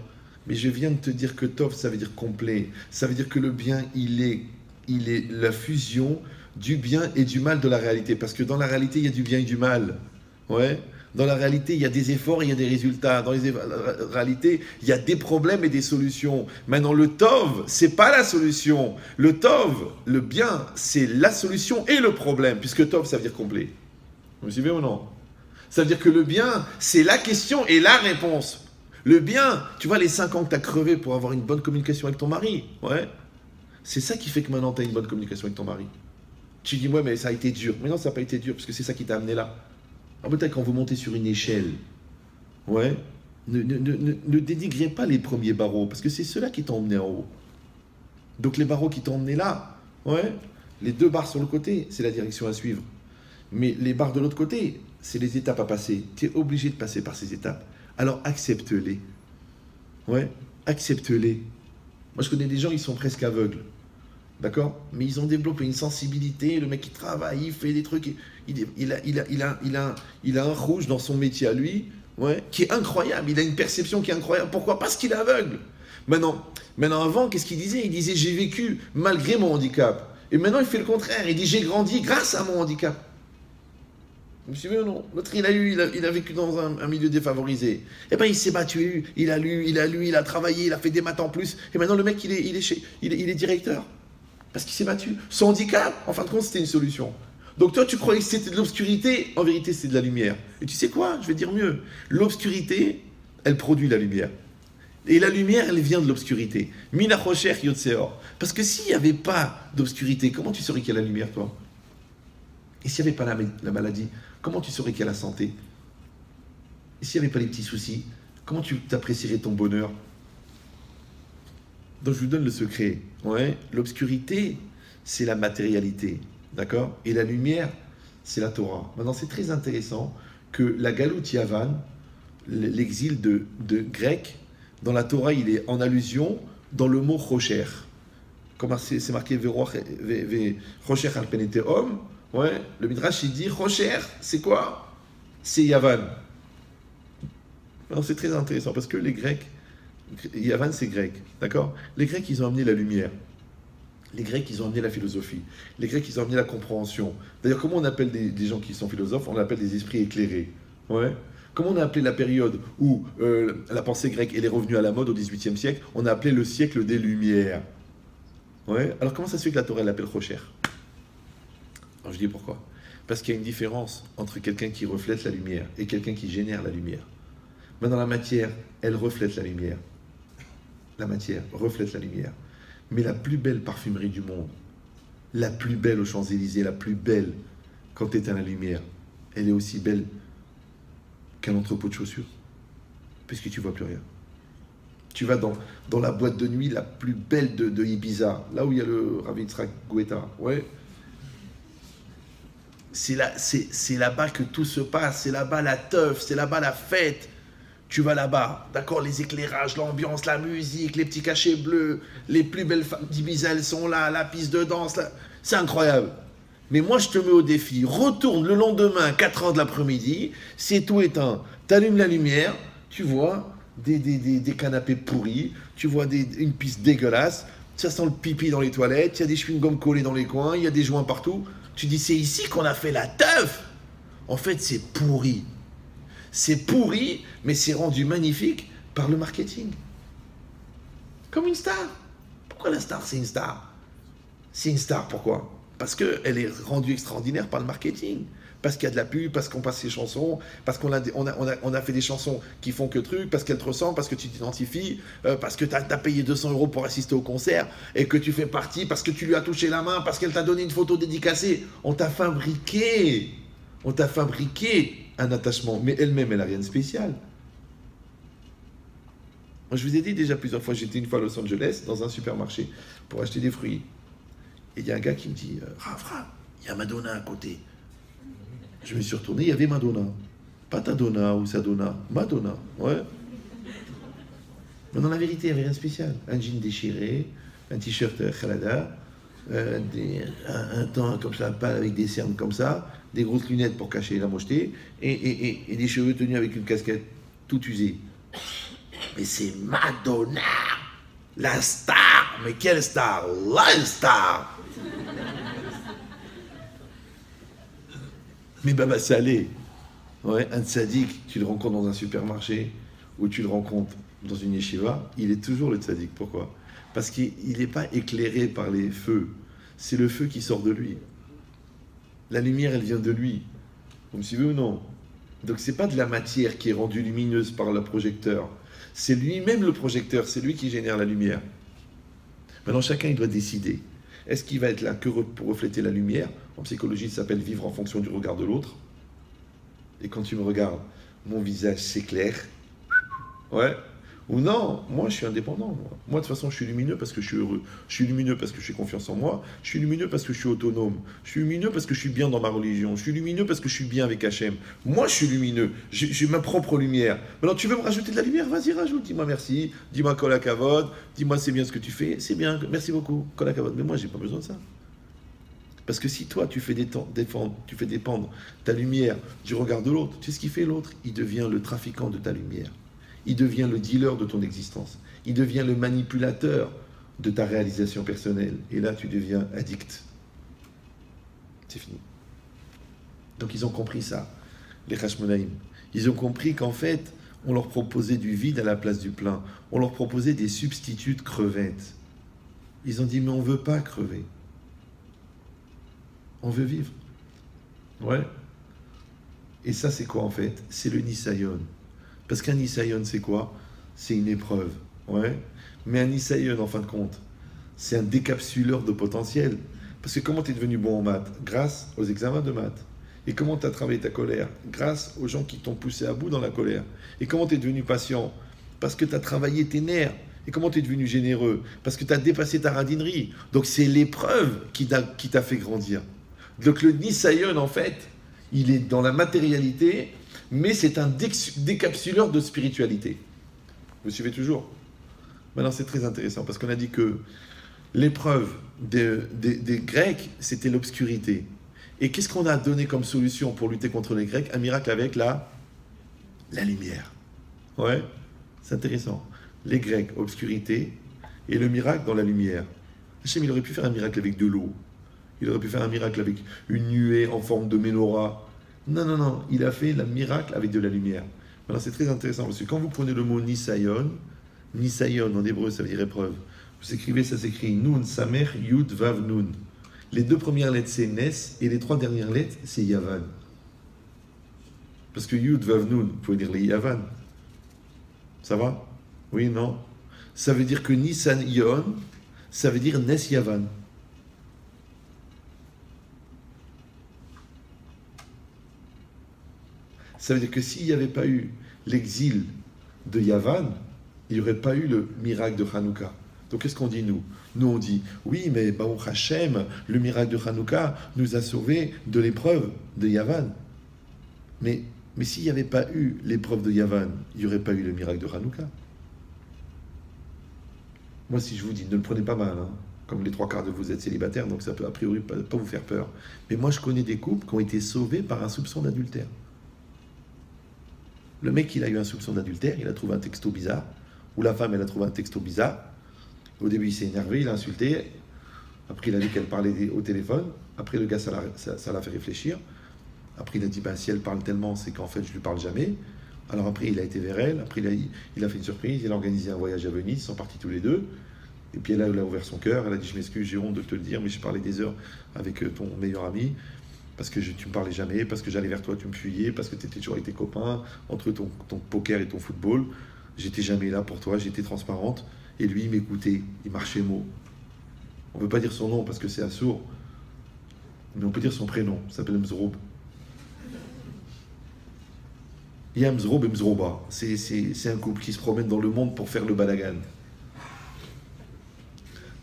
A: Mais je viens de te dire que Tov, ça veut dire complet. Ça veut dire que le bien, il est la fusion du bien et du mal de la réalité. Parce que dans la réalité, il y a du bien et du mal. Ouais. Dans la réalité, il y a des efforts et il y a des résultats. Dans la réalité, il y a des problèmes et des solutions. Maintenant, le Tov, c'est pas la solution. Le Tov, le bien, c'est la solution et le problème. Puisque Tov, ça veut dire complet. Vous me suivez ou non? Ça veut dire que le bien, c'est la question et la réponse. Le bien, tu vois, les 5 ans que tu as crevé pour avoir une bonne communication avec ton mari, ouais, c'est ça qui fait que maintenant tu as une bonne communication avec ton mari. Tu dis, ouais, mais ça a été dur. Mais non, ça n'a pas été dur, parce que c'est ça qui t'a amené là. Alors peut-être quand vous montez sur une échelle, ouais, ne dénigrez pas les premiers barreaux, parce que c'est ceux-là qui t'ont emmené en haut. Donc les barreaux qui t'ont emmené là, ouais, les 2 barres sur le côté, c'est la direction à suivre. Mais les barres de l'autre côté, c'est les étapes à passer. Tu es obligé de passer par ces étapes. Alors accepte-les. Ouais, accepte-les. Moi, je connais des gens, ils sont presque aveugles. D'accord? Mais ils ont développé une sensibilité. Le mec, il travaille, il fait des trucs. Il a un rouge dans son métier à lui, ouais, qui est incroyable. Il a une perception qui est incroyable. Pourquoi? Parce qu'il est aveugle. Maintenant avant, qu'est-ce qu'il disait? Il disait, j'ai vécu malgré mon handicap. Et maintenant, il fait le contraire. Il dit, j'ai grandi grâce à mon handicap. Vous me suivez ou non? L'autre, il a vécu dans un milieu défavorisé. Eh bien, il s'est battu, il a lu, il a travaillé, il a fait des maths en plus. Et maintenant, le mec, il est directeur. Parce qu'il s'est battu. Son handicap, en fin de compte, c'était une solution. Donc toi, tu croyais que c'était de l'obscurité. En vérité, c'est de la lumière. Et tu sais quoi? Je vais dire mieux. L'obscurité, elle produit la lumière. Et la lumière, elle vient de l'obscurité. Mina Rocher Yotseor. Parce que s'il n'y avait pas d'obscurité, comment tu saurais qu'il y a la lumière, toi? Et s'il n'y avait pas la maladie, comment tu saurais qu'il y a la santé? Et s'il n'y avait pas les petits soucis, comment tu t'apprécierais ton bonheur? Donc je vous donne le secret. Ouais, l'obscurité, c'est la matérialité. D'accord? Et la lumière, c'est la Torah. Maintenant, c'est très intéressant que la galoute Yavan, l'exil de grec, dans la Torah, il est en allusion dans le mot Rocher. Comme c'est marqué Rocher al Peneteum. Ouais, le Midrash, il dit Rocher, c'est quoi? C'est Yavan. Alors c'est très intéressant parce que les Grecs, Yavan c'est grec, d'accord? Les Grecs, ils ont amené la lumière. Les Grecs, ils ont amené la philosophie. Les Grecs, ils ont amené la compréhension. D'ailleurs, comment on appelle des gens qui sont philosophes? On appelle des esprits éclairés. Ouais. Comment on a appelé la période où la pensée grecque elle est revenue à la mode au XVIIIe siècle? On a appelé le siècle des Lumières. Ouais. Alors comment ça se fait que la Torah l'appelle Rocher? Alors je dis pourquoi? Parce qu'il y a une différence entre quelqu'un qui reflète la lumière et quelqu'un qui génère la lumière. Maintenant, la matière, elle reflète la lumière. La matière reflète la lumière. Mais la plus belle parfumerie du monde, la plus belle aux Champs-Élysées, la plus belle quand tu éteins la lumière, elle est aussi belle qu'un entrepôt de chaussures, puisque tu ne vois plus rien. Tu vas dans la boîte de nuit la plus belle de Ibiza, là où il y a le Rav Yitzhak Goueta, ouais. C'est là-bas que tout se passe, c'est là-bas la teuf, c'est là-bas la fête. Tu vas là-bas, d'accord, les éclairages, l'ambiance, la musique, les petits cachets bleus, les plus belles femmes d'Ibiza, elles sont là, la piste de danse, là. C'est incroyable. Mais moi, je te mets au défi, retourne le lendemain, 4h de l'après-midi, c'est tout éteint, t'allumes la lumière, tu vois, des canapés pourris, tu vois une piste dégueulasse, ça sent le pipi dans les toilettes, il y a des chewing-gums collés dans les coins, il y a des joints partout. Tu dis, c'est ici qu'on a fait la teuf. En fait, c'est pourri. C'est pourri, mais c'est rendu magnifique par le marketing. Comme une star. Pourquoi la star, c'est une star? C'est une star, pourquoi? Parce qu'elle est rendue extraordinaire par le marketing. Parce qu'il y a de la pub, parce qu'on passe ses chansons, parce qu'on a fait des chansons qui font que truc, parce qu'elles te ressemblent, parce que tu t'identifies, parce que tu as payé 200 € pour assister au concert, et que tu fais partie, parce que tu lui as touché la main, parce qu'elle t'a donné une photo dédicacée. On t'a fabriqué un attachement, mais elle-même, elle n'a rien de spécial. Moi, je vous ai dit déjà plusieurs fois, j'étais une fois à Los Angeles, dans un supermarché, pour acheter des fruits. Et il y a un gars qui me dit, Rav, il y a Madonna à côté. Je me suis retourné, il y avait Madonna. Pas ta Donna ou sa Donna, Madonna, ouais. Mais dans la vérité, il n'y avait rien de spécial. Un jean déchiré, un t-shirt khalada, un temps comme ça, pâle avec des cernes comme ça, des grosses lunettes pour cacher la mocheté, et des cheveux tenus avec une casquette tout usée. Mais c'est Madonna, la star. Mais quelle star? La star. Mais Baba Salé, ouais, un tzaddik, tu le rencontres dans un supermarché ou tu le rencontres dans une yeshiva, il est toujours le tzaddik. Pourquoi? Parce qu'il n'est pas éclairé par les feux. C'est le feu qui sort de lui. La lumière, elle vient de lui. Vous me suivez ou non? Donc c'est pas de la matière qui est rendue lumineuse par le projecteur. C'est lui-même le projecteur, c'est lui qui génère la lumière. Maintenant, chacun, il doit décider. Est-ce qu'il va être là que pour refléter la lumière? En psychologie, ça s'appelle vivre en fonction du regard de l'autre. Et quand tu me regardes, mon visage s'éclaire. Ouais. Ou non, moi je suis indépendant. Moi de toute façon je suis lumineux parce que je suis heureux. Je suis lumineux parce que j'ai confiance en moi. Je suis lumineux parce que je suis autonome. Je suis lumineux parce que je suis bien dans ma religion. Je suis lumineux parce que je suis bien avec Hachem. Moi je suis lumineux. J'ai ma propre lumière. Maintenant tu veux me rajouter de la lumière? Vas-y, rajoute. Dis-moi merci. Dis-moi kol hakavod. Dis-moi c'est bien ce que tu fais. C'est bien. Merci beaucoup. Kol hakavod. Mais moi j'ai pas besoin de ça. Parce que si toi tu fais dépendre ta lumière du regard de l'autre, tu sais ce qu'il fait l'autre? Il devient le trafiquant de ta lumière. Il devient le dealer de ton existence. Il devient le manipulateur de ta réalisation personnelle. Et là, tu deviens addict. C'est fini. Donc, ils ont compris ça, les Hashmonaïm. Ils ont compris qu'en fait, on leur proposait du vide à la place du plein. On leur proposait des substituts de crevettes. Ils ont dit, mais on ne veut pas crever. On veut vivre. Ouais. Et ça, c'est quoi en fait? C'est le Nisayon. Parce qu'un Nisayon, c'est quoi? C'est une épreuve. Ouais. Mais un Nisayon, en fin de compte, c'est un décapsuleur de potentiel. Parce que comment tu es devenu bon en maths? Grâce aux examens de maths. Et comment tu as travaillé ta colère? Grâce aux gens qui t'ont poussé à bout dans la colère. Et comment tu es devenu patient? Parce que tu as travaillé tes nerfs. Et comment tu es devenu généreux? Parce que tu as dépassé ta radinerie. Donc c'est l'épreuve qui t'a fait grandir. Donc le Nisayon, en fait, il est dans la matérialité, mais c'est un décapsuleur de spiritualité. Vous suivez toujours? Maintenant, c'est très intéressant, parce qu'on a dit que l'épreuve des Grecs, c'était l'obscurité. Et qu'est-ce qu'on a donné comme solution pour lutter contre les Grecs? Un miracle avec la lumière. Ouais, c'est intéressant. Les Grecs, obscurité, et le miracle dans la lumière. Hachem, il aurait pu faire un miracle avec de l'eau. Il aurait pu faire un miracle avec une nuée en forme de menorah. Non, non, non. Il a fait le miracle avec de la lumière. Voilà, c'est très intéressant parce que quand vous prenez le mot Nisayon, Nisayon en hébreu, ça veut dire épreuve. Vous écrivez, ça s'écrit Nun, Samer, Yud, Vav, Nun. Les deux premières lettres, c'est Nes, et les trois dernières lettres, c'est Yavan. Parce que Yud, Vav, Nun, vous pouvez dire les Yavan. Ça va? Oui, non? Ça veut dire que Nisayon, ça veut dire Nes Yavan. Ça veut dire que s'il n'y avait pas eu l'exil de Yavan, il n'y aurait pas eu le miracle de Hanouka. Donc qu'est-ce qu'on dit nous? Nous on dit, oui mais Baruch Hashem, le miracle de Hanouka nous a sauvés de l'épreuve de Yavan. Mais s'il n'y avait pas eu l'épreuve de Yavan, il n'y aurait pas eu le miracle de Hanouka. Moi si je vous dis, ne le prenez pas mal, hein, comme les 3/4 de vous êtes célibataires, donc ça peut a priori pas vous faire peur. Mais moi je connais des couples qui ont été sauvés par un soupçon d'adultère. Le mec, il a eu un soupçon d'adultère, il a trouvé un texto bizarre, ou la femme, elle a trouvé un texto bizarre. Au début, il s'est énervé, il a insulté. Après, il a dit qu'elle parlait au téléphone. Après, le gars, ça l'a fait réfléchir. Après, il a dit, si elle parle tellement, c'est qu'en fait, je lui parle jamais. Alors après, il a été vers elle. Après, il a fait une surprise. Il a organisé un voyage à Venise. Ils sont partis tous les deux. Et puis, elle a ouvert son cœur. Elle a dit, je m'excuse, j'ai honte de te le dire, mais j'ai parlé des heures avec ton meilleur ami. Parce que tu me parlais jamais. Parce que j'allais vers toi, tu me fuyais. Parce que tu étais toujours avec tes copains. Entre ton poker et ton football. J'étais jamais là pour toi. J'étais transparente. Et lui, il m'écoutait. Il marchait mot. On ne peut pas dire son nom parce que c'est assourd. Mais on peut dire son prénom. Il s'appelle Mzroub. Il y a Mzroub et Mzrouba. C'est un couple qui se promène dans le monde pour faire le balagan.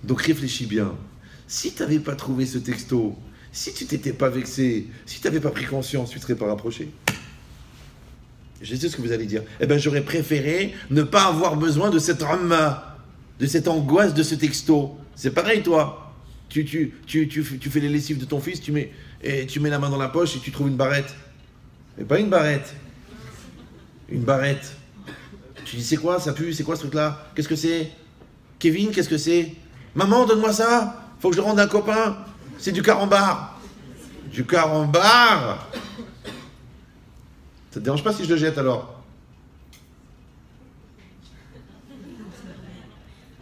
A: Donc réfléchis bien. Si tu n'avais pas trouvé ce texto, si tu t'étais pas vexé, si tu n'avais pas pris conscience, tu ne serais pas rapproché. Je sais ce que vous allez dire. Eh bien, j'aurais préféré ne pas avoir besoin de cette ramma, de cette angoisse de ce texto. C'est pareil, toi. Tu fais les lessives de ton fils, tu mets la main dans la poche et tu trouves une barrette. Mais pas une barrette. Une barrette. Tu dis, c'est quoi, ça pue, c'est quoi ce truc-là? Qu'est-ce que c'est? Kevin, qu'est-ce que c'est? Maman, donne-moi ça. Faut que je le rende à un copain. C'est du carambar. Du carambar. Ça te dérange pas si je le jette alors?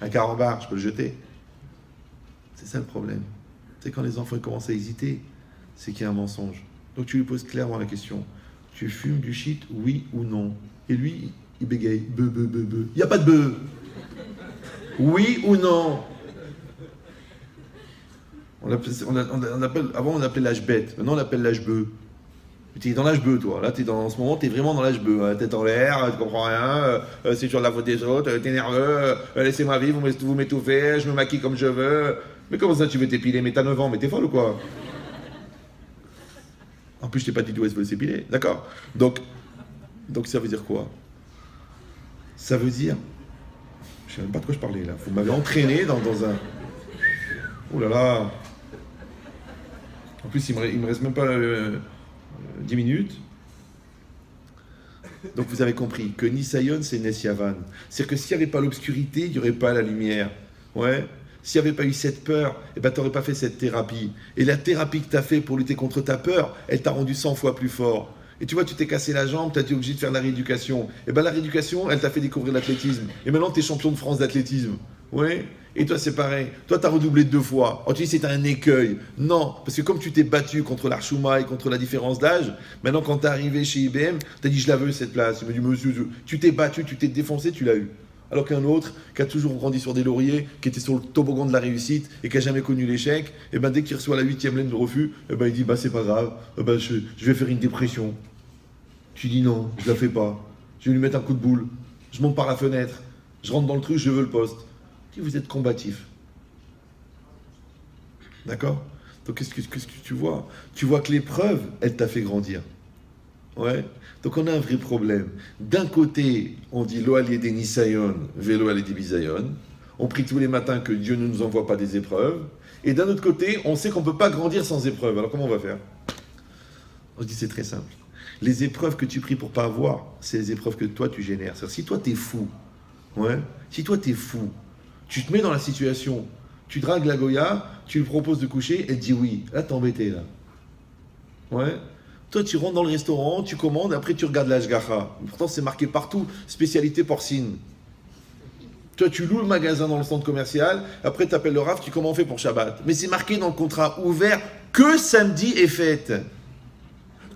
A: Un carambar, je peux le jeter. C'est ça le problème. C'est quand les enfants commencent à hésiter, c'est qu'il y a un mensonge. Donc tu lui poses clairement la question. Tu fumes du shit, oui ou non? Et lui, il bégaye. Beu. Il n'y a pas de beu. Oui ou non? Avant on appelait l'âge bête, maintenant on appelle l'âge beu. Tu es dans l'âge beu, toi. Là, en ce moment, tu es vraiment dans l'âge beu. Tête en l'air, tu comprends rien, c'est toujours de la faute des autres, t'es nerveux, laissez-moi vivre, vous m'étouffez, je me maquille comme je veux. Mais comment ça, tu veux t'épiler? Mais t'as 9 ans, mais t'es folle ou quoi? En plus, je t'ai pas dit d'où est-ce que s'épiler, d'accord? Donc, ça veut dire quoi? Ça veut dire... Je sais même pas de quoi je parlais, là. Vous m'avez entraîné dans un... Oh là là! En plus, il me reste même pas 10 minutes. Donc, vous avez compris que Nisayon, c'est Nesyavan. C'est-à-dire que s'il n'y avait pas l'obscurité, il n'y aurait pas la lumière. Ouais. S'il n'y avait pas eu cette peur, eh ben, tu n'aurais pas fait cette thérapie. Et la thérapie que tu as fait pour lutter contre ta peur, elle t'a rendu 100 fois plus fort. Et tu vois, tu t'es cassé la jambe, tu as été obligé de faire la rééducation. Et bien la rééducation, elle t'a fait découvrir l'athlétisme. Et maintenant, tu es champion de France d'athlétisme. Ouais. Et toi, c'est pareil. Toi, tu as redoublé 2 fois. Oh, tu dis, c'est un écueil. Non, parce que comme tu t'es battu contre l'Archouma et contre la différence d'âge, maintenant, quand tu es arrivé chez IBM, tu as dit, je la veux, cette place. Il m'a dit, monsieur, tu t'es battu, tu t'es défoncé, tu l'as eu. Alors qu'un autre, qui a toujours grandi sur des lauriers, qui était sur le toboggan de la réussite et qui n'a jamais connu l'échec, et ben dès qu'il reçoit la 8e lettre de refus, et ben il dit, c'est pas grave, je vais faire une dépression. Tu dis non, je la fais pas. Je vais lui mettre un coup de boule. Je monte par la fenêtre. Je rentre dans le truc, je veux le poste. Tu dis, vous êtes combatif. D'accord? Donc qu'est-ce que tu vois? Tu vois que l'épreuve, elle t'a fait grandir. Ouais. Donc on a un vrai problème. D'un côté, on dit Lo al yedei nisayon, velo al yedei bisayon. On prie tous les matins que Dieu ne nous envoie pas des épreuves. Et d'un autre côté, on sait qu'on ne peut pas grandir sans épreuves. Alors comment on va faire? On se dit c'est très simple. Les épreuves que tu pries pour pas avoir, c'est les épreuves que toi tu génères. C'est-à-dire, si toi tu es fou, ouais, si toi tu es fou, tu te mets dans la situation, tu dragues la Goya, tu lui proposes de coucher, elle dit oui. Là, t'es embêté, là. Ouais. Toi, tu rentres dans le restaurant, tu commandes, après tu regardes l'ashgacha. Pourtant, c'est marqué partout, spécialité porcine. Toi, tu loues le magasin dans le centre commercial, après tu appelles le Rav, tu dis comment on fait pour Shabbat. Mais c'est marqué dans le contrat ouvert que samedi est fête.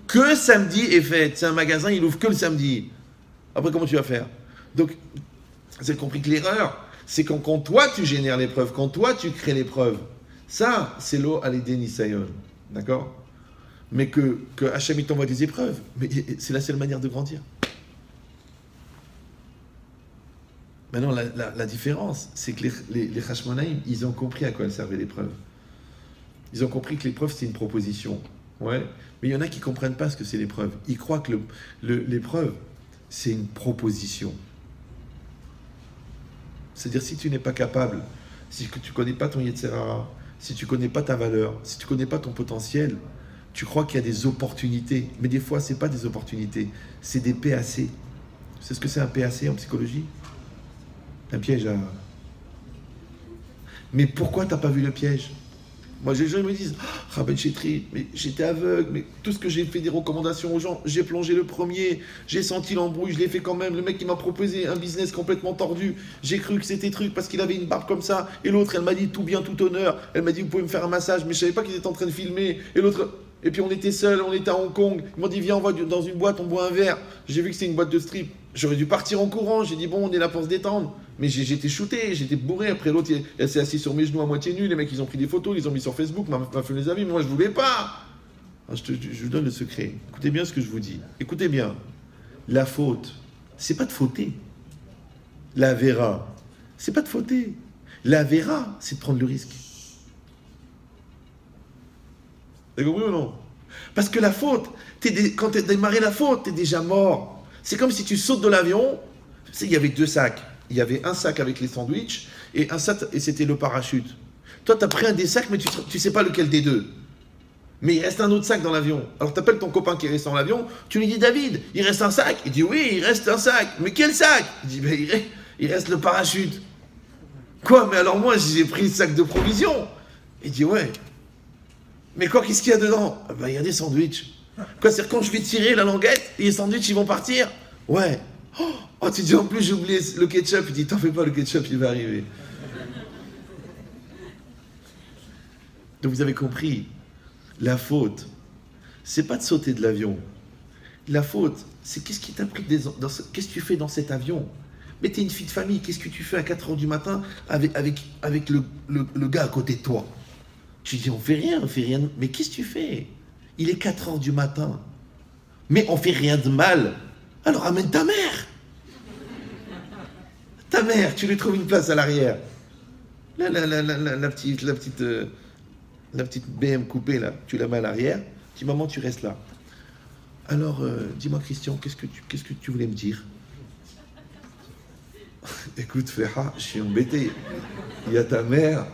A: Que samedi est fête. C'est un magasin, il ouvre que le samedi. Après, comment tu vas faire? Donc, vous avez compris que l'erreur, c'est quand toi tu génères l'épreuve, quand toi tu crées l'épreuve. Ça, c'est Lo al yedei nisayon. D'accord? Mais que Hachem il t'envoie des épreuves. Mais c'est la seule manière de grandir. Maintenant, la différence, c'est que les Hashmonaïm, ils ont compris à quoi elle servait l'épreuve. Ils ont compris que l'épreuve, c'est une proposition. Ouais. Mais il y en a qui ne comprennent pas ce que c'est l'épreuve. Ils croient que l'épreuve, c'est une proposition. C'est-à-dire, si tu n'es pas capable, si tu ne connais pas ton Yetzer Hara, si tu ne connais pas ta valeur, si tu ne connais pas ton potentiel, tu crois qu'il y a des opportunités. Mais des fois, ce n'est pas des opportunités, c'est des PAC. C'est ce que c'est un PAC en psychologie? Un piège à... Mais pourquoi t'as pas vu le piège? Moi, les gens ils me disent, Rabben Chetri, mais j'étais aveugle, mais tout ce que j'ai fait des recommandations aux gens, j'ai plongé le premier, j'ai senti l'embrouille, je l'ai fait quand même. Le mec qui m'a proposé un business complètement tordu, j'ai cru que c'était truc parce qu'il avait une barbe comme ça. Et l'autre, elle m'a dit tout bien, tout honneur. Elle m'a dit, vous pouvez me faire un massage, mais je savais pas qu'ils étaient en train de filmer. Et l'autre, et puis on était seuls, on était à Hong Kong. Ils m'ont dit, viens, on va dans une boîte, on boit un verre. J'ai vu que c'était une boîte de strip. J'aurais dû partir en courant. J'ai dit, bon, on est là pour se détendre. Mais j'étais shooté, j'étais bourré. Après, l'autre, elle s'est assise sur mes genoux à moitié nue. Les mecs, ils ont pris des photos, ils ont mis sur Facebook, m'a fait les avis. Mais moi, je voulais pas. Alors, je vous donne le secret. Écoutez bien ce que je vous dis. Écoutez bien. La faute, c'est pas de fauter. La vera, c'est pas de fauter. La vera, c'est de prendre le risque. Vous avez compris ou non? Parce que la faute, quand tu as démarré la faute, tu es déjà mort. C'est comme si tu sautes de l'avion. Il y avait 2 sacs. Il y avait un sac avec les sandwichs et un sac, et c'était le parachute. Toi, tu as pris un des sacs, mais tu ne sais pas lequel des deux. Mais il reste un autre sac dans l'avion. Alors, tu appelles ton copain qui est resté dans l'avion, tu lui dis, David, il reste un sac? Il dit, oui, il reste un sac. Mais quel sac? Il dit, ben, il reste le parachute. Quoi? Mais alors moi, j'ai pris le sac de provisions. Il dit, ouais. Mais quoi, qu'est-ce qu'il y a dedans? Ben, il y a des sandwichs. Quoi, c'est quand je vais tirer la languette, et les sandwichs, ils vont partir? Ouais. Oh, tu dis en plus j'ai oublié le ketchup. Il dit t'en fais pas, le ketchup il va arriver. Donc vous avez compris, la faute, c'est pas de sauter de l'avion. La faute, c'est qu'est-ce qui t'a pris qu'est-ce que tu fais dans cet avion? Mais t'es une fille de famille, qu'est-ce que tu fais à 4h du matin avec le gars à côté de toi? Tu dis on fait rien. Mais qu'est-ce que tu fais? Il est 4h du matin. Mais on fait rien de mal. Alors amène ta mère. Ta mère, tu lui trouves une place à l'arrière. La petite BM coupée là, tu la mets à l'arrière. Dis maman, tu restes là. Alors, dis-moi Christian, qu'est-ce que tu voulais me dire? Écoute, Féha, je suis embêté. Il y a ta mère.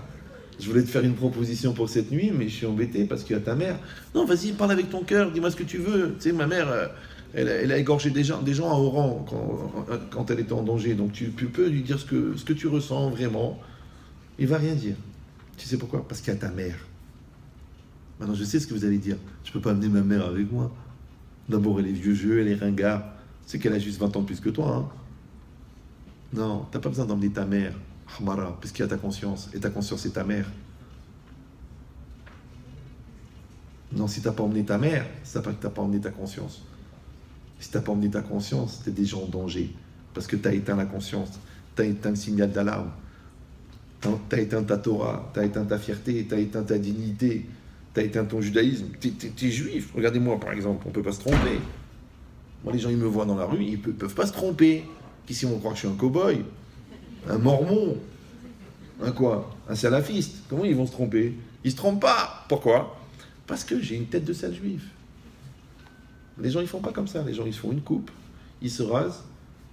A: Je voulais te faire une proposition pour cette nuit, mais je suis embêté parce qu'il y a ta mère. Non, vas-y, parle avec ton cœur, dis-moi ce que tu veux. Tu sais, ma mère, elle a égorgé des gens à Oran quand elle était en danger. Donc tu peux lui dire ce que tu ressens vraiment. Il va rien dire. Tu sais pourquoi? Parce qu'il y a ta mère. Maintenant, je sais ce que vous allez dire. Je peux pas amener ma mère avec moi. D'abord, elle est vieux jeu, elle est ringard. C'est qu'elle a juste 20 ans de plus que toi. Hein. Non, t'as pas besoin d'emmener ta mère. Hamara, parce qu'il y a ta conscience. Et ta conscience, c'est ta mère. Non, si t'as pas emmené ta mère, ça veut pas que t'as pas emmené ta conscience. Si t'as pas emmené ta conscience, t'es déjà en danger. Parce que t'as éteint la conscience. T'as éteint le signal d'alarme. T'as éteint ta Torah. T'as éteint ta fierté. T'as éteint ta dignité. T'as éteint ton judaïsme. T'es juif. Regardez-moi, par exemple. On peut pas se tromper. Moi, les gens, ils me voient dans la rue. Ils peuvent pas se tromper. Qu'ici, on croit que je suis un cow-boy. Un mormon. Un quoi? Un salafiste. Comment ils vont se tromper? Ils se trompent pas. Pourquoi? Parce que j'ai une tête de sale juif. Les gens, ils font pas comme ça. Les gens, ils se font une coupe, ils se rasent,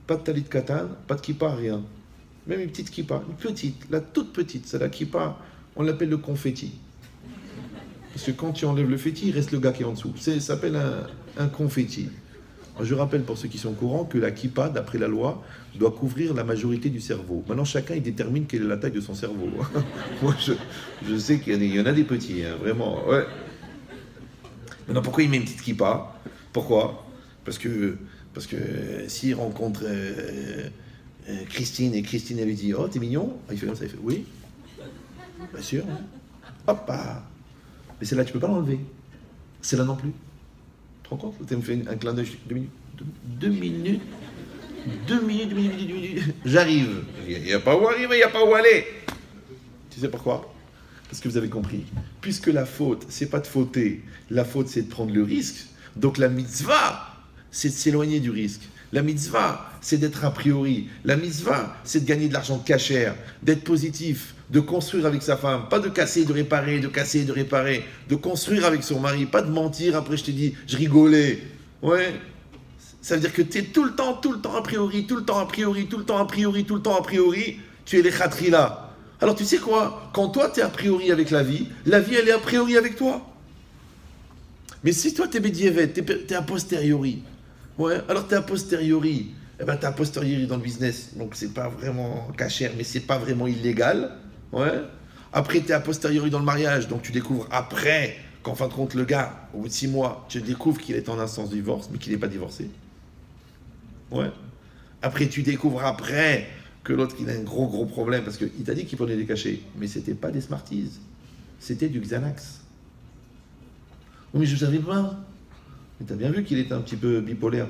A: pas de talit katan, pas de kippa, rien. Même une petite kippa, une petite, la toute petite, c'est la kippa, on l'appelle le confetti. Parce que quand tu enlèves le féti, il reste le gars qui est en dessous. Ça s'appelle un confetti. Alors, je rappelle pour ceux qui sont au courant que la kippa, d'après la loi, doit couvrir la majorité du cerveau. Maintenant, chacun, il détermine quelle est la taille de son cerveau. Moi, je sais qu'il y en a des petits, hein, vraiment, ouais. Maintenant, pourquoi il met une petite kippa? Pourquoi? Parce que s'il rencontre Christine et Christine elle lui dit oh t'es mignon, il fait comme ça, il fait oui, bien sûr, hein. Hop bah. Mais celle-là tu peux pas l'enlever, celle-là non plus. Tu te rends compte? Tu me fais un clin d'œil, 2 minutes, j'arrive. Il n'y a pas où arriver, il n'y a pas où aller. Tu sais pourquoi? Parce que vous avez compris. Puisque la faute, c'est pas de fauter, la faute c'est de prendre le risque. Donc la mitzvah, c'est de s'éloigner du risque. La mitzvah, c'est d'être a priori. La mitzvah, c'est de gagner de l'argent cachère, d'être positif, de construire avec sa femme, pas de casser, de réparer, de casser, de réparer, de construire avec son mari, pas de mentir. Après je t'ai dit, je rigolais. Ouais. Ça veut dire que tu es tout le temps a priori, tout le temps a priori, tout le temps a priori, tout le temps a priori. Tu es les khatri là. Alors tu sais quoi? Quand toi tu es a priori avec la vie elle est a priori avec toi. Mais si toi t'es bédiévet, t'es a posteriori. Ouais, alors t'es a posteriori. eh ben, tu as posteriori dans le business, donc c'est pas vraiment cachère, mais c'est pas vraiment illégal. Ouais. Après, tu es a posteriori dans le mariage, donc tu découvres après qu'en fin de compte, le gars, au bout de 6 mois, tu découvres qu'il est en instance de divorce, mais qu'il n'est pas divorcé. Ouais. Après, tu découvres après que l'autre, il a un gros problème, parce qu'il t'a dit qu'il prenait des cachets, mais c'était pas des Smarties, c'était du Xanax. Oui, mais je ne savais pas. Mais t'as bien vu qu'il était un petit peu bipolaire.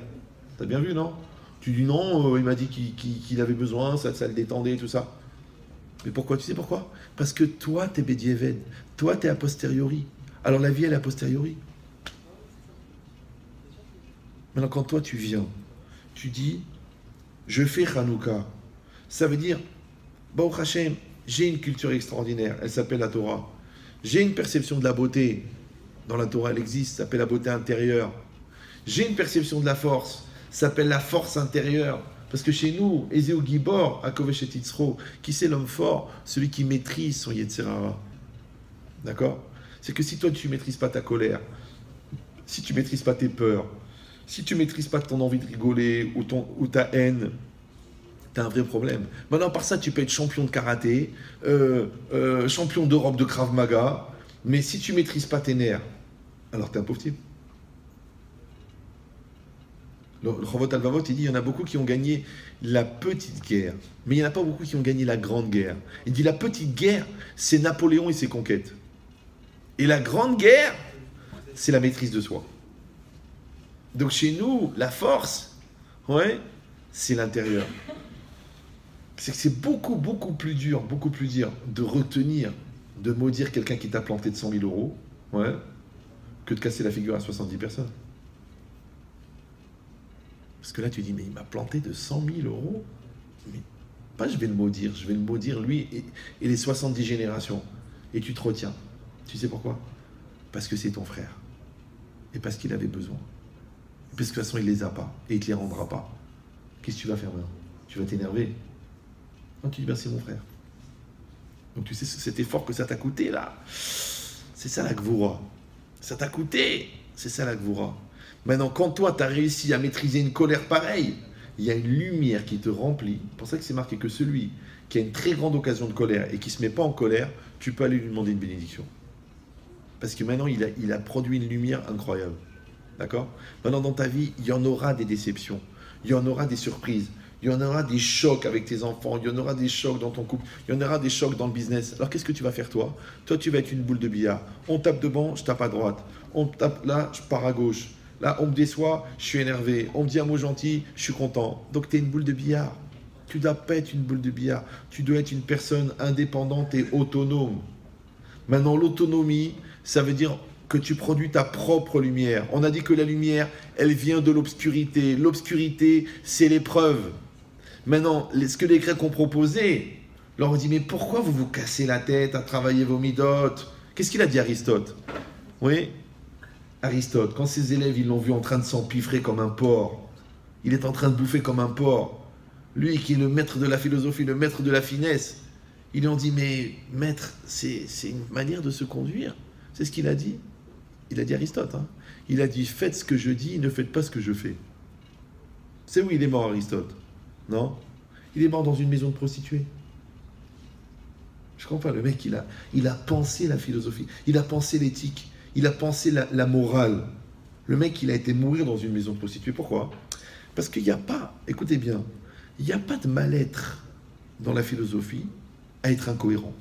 A: T'as bien vu, non? Tu dis non, il m'a dit qu'il avait besoin, ça le détendait, tout ça. Mais pourquoi? Tu sais pourquoi? Parce que toi, t'es Bédiéved. Toi, t'es a posteriori. Alors la vie, elle est a posteriori. Maintenant, quand toi, tu viens, tu dis, je fais Hanouka. Ça veut dire, Baruch Hashem, j'ai une culture extraordinaire. Elle s'appelle la Torah. J'ai une perception de la beauté. Dans la Torah, elle existe. Ça s'appelle la beauté intérieure. J'ai une perception de la force. Ça s'appelle la force intérieure. Parce que chez nous, Ezeu Gibor, Akovesh et Titzro, qui c'est l'homme fort? Celui qui maîtrise son Yetzirara. D'accord? C'est que si toi, tu ne maîtrises pas ta colère, si tu ne maîtrises pas tes peurs, si tu ne maîtrises pas ton envie de rigoler ou ta haine, tu as un vrai problème. Maintenant, par ça, tu peux être champion de karaté, champion d'Europe de Krav Maga, mais si tu ne maîtrises pas tes nerfs, alors tu es un pauvre type. Le Chovot Alvavot, il dit, il y en a beaucoup qui ont gagné la petite guerre, mais il n'y en a pas beaucoup qui ont gagné la grande guerre. Il dit, la petite guerre, c'est Napoléon et ses conquêtes. Et la grande guerre, c'est la maîtrise de soi. Donc chez nous, la force, ouais, c'est l'intérieur. C'est que c'est beaucoup plus dur de retenir, de maudire quelqu'un qui t'a planté de 100 000 euros, ouais, que de casser la figure à 70 personnes. Parce que là, tu dis, mais il m'a planté de 100 000 euros. Mais pas je vais le maudire lui et les 70 générations. Et tu te retiens. Tu sais pourquoi? Parce que c'est ton frère. Et parce qu'il avait besoin. Et parce que de toute façon, il les a pas. Et il te les rendra pas. Qu'est-ce que tu vas faire maintenant? Tu vas t'énerver. Non, tu dis, ben c'est mon frère. Donc tu sais, cet effort que ça t'a coûté, là, c'est ça la Gvoura. Ça t'a coûté, c'est ça la Gvoura. Maintenant, quand toi, tu as réussi à maîtriser une colère pareille, il y a une lumière qui te remplit. C'est pour ça que c'est marqué que celui qui a une très grande occasion de colère et qui ne se met pas en colère, tu peux aller lui demander une bénédiction. Parce que maintenant, il a produit une lumière incroyable. D'accord? Maintenant, dans ta vie, il y en aura des déceptions. Il y en aura des surprises. Il y en aura des chocs avec tes enfants. Il y en aura des chocs dans ton couple. Il y en aura des chocs dans le business. Alors, qu'est-ce que tu vas faire, toi? Toi, tu vas être une boule de billard. On tape devant, je tape à droite. On tape là, je pars à gauche. Là, on me déçoit, je suis énervé. On me dit un mot gentil, je suis content. Donc, tu es une boule de billard. Tu dois pas être une boule de billard. Tu dois être une personne indépendante et autonome. Maintenant, l'autonomie, ça veut dire que tu produis ta propre lumière. On a dit que la lumière, elle vient de l'obscurité. L'obscurité, c'est l'épreuve. Maintenant, ce que les Grecs ont proposé, leur ont dit, mais pourquoi vous vous cassez la tête à travailler vos midotes? Qu'est-ce qu'il a dit Aristote? Oui, Aristote, quand ses élèves ils l'ont vu en train de s'empiffrer comme un porc, il est en train de bouffer comme un porc, lui qui est le maître de la philosophie, le maître de la finesse, ils lui ont dit, mais maître, c'est une manière de se conduire. C'est ce qu'il a dit. Il a dit Aristote. Hein. Il a dit, faites ce que je dis, ne faites pas ce que je fais. C'est où il est mort, Aristote? Non? Il est mort dans une maison de prostituées. Je comprends, le mec, il a pensé la philosophie, il a pensé l'éthique. Il a pensé la morale. Le mec, il a été mourir dans une maison de prostituées. Pourquoi? Parce qu'il n'y a pas, écoutez bien, il n'y a pas de mal-être dans la philosophie à être incohérent.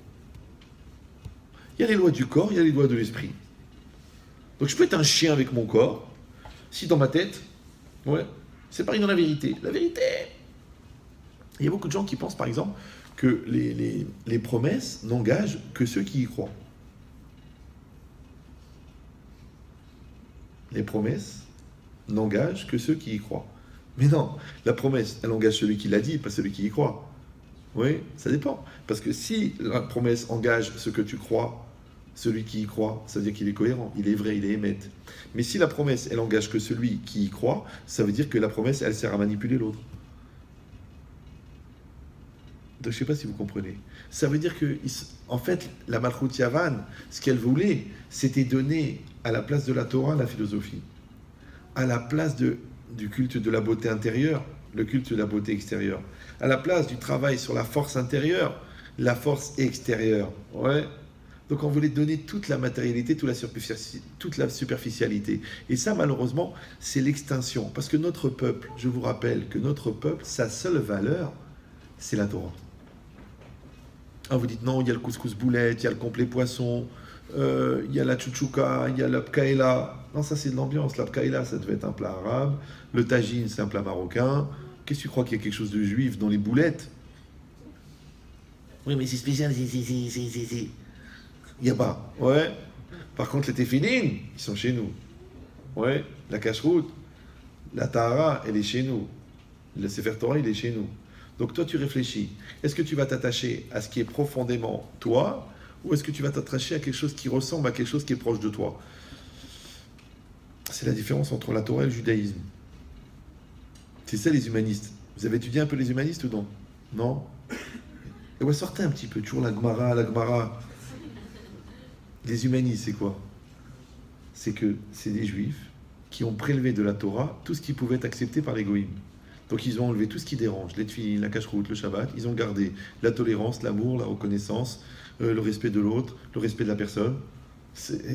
A: Il y a les lois du corps, il y a les lois de l'esprit. Donc je peux être un chien avec mon corps, si dans ma tête, ouais, c'est pareil dans la vérité. La vérité, il y a beaucoup de gens qui pensent, par exemple, que les promesses n'engagent que ceux qui y croient. Les promesses n'engagent que ceux qui y croient. Mais non, la promesse, elle engage celui qui l'a dit, pas celui qui y croit. Oui, ça dépend. Parce que si la promesse engage ce que tu crois, celui qui y croit, ça veut dire qu'il est cohérent, il est vrai, il est émette. Mais si la promesse, elle engage que celui qui y croit, ça veut dire que la promesse, elle sert à manipuler l'autre. Donc je ne sais pas si vous comprenez. Ça veut dire que, en fait, la Malchut Yavan, ce qu'elle voulait, c'était donner à la place de la Torah la philosophie, à la place du culte de la beauté intérieure, le culte de la beauté extérieure. À la place du travail sur la force intérieure, la force extérieure. Ouais. Donc on voulait donner toute la matérialité, toute la superficialité. Et ça, malheureusement, c'est l'extinction. Parce que notre peuple, je vous rappelle que notre peuple, sa seule valeur, c'est la Torah. Ah, vous dites non, il y a le couscous boulette, il y a le complet poisson, il y a la chouchouka, il y a la pkaïla. Non, ça c'est de l'ambiance. La pkaïla, ça devait être un plat arabe. Le tagine, c'est un plat marocain. Qu'est-ce que tu crois qu'il y a quelque chose de juif dans les boulettes? Oui, mais c'est spécial, c'est. Il n'y a pas. Ouais. Par contre, les téfilines, ils sont chez nous. Ouais. La cache-route, la tahara, elle est chez nous. Le Sefer Torah, il est chez nous. Donc toi, tu réfléchis. Est-ce que tu vas t'attacher à ce qui est profondément toi, ou est-ce que tu vas t'attacher à quelque chose qui ressemble à quelque chose qui est proche de toi? C'est la différence entre la Torah et le judaïsme. C'est ça les humanistes. Vous avez étudié un peu les humanistes ou non? Non? Et ouais, sortez un petit peu, toujours la Gemara. Les humanistes, c'est quoi? C'est que c'est des juifs qui ont prélevé de la Torah tout ce qui pouvait être accepté par les goïms. Donc ils ont enlevé tout ce qui dérange, les tefilines, la cache-route, le Shabbat. Ils ont gardé la tolérance, l'amour, la reconnaissance, le respect de l'autre, le respect de la personne.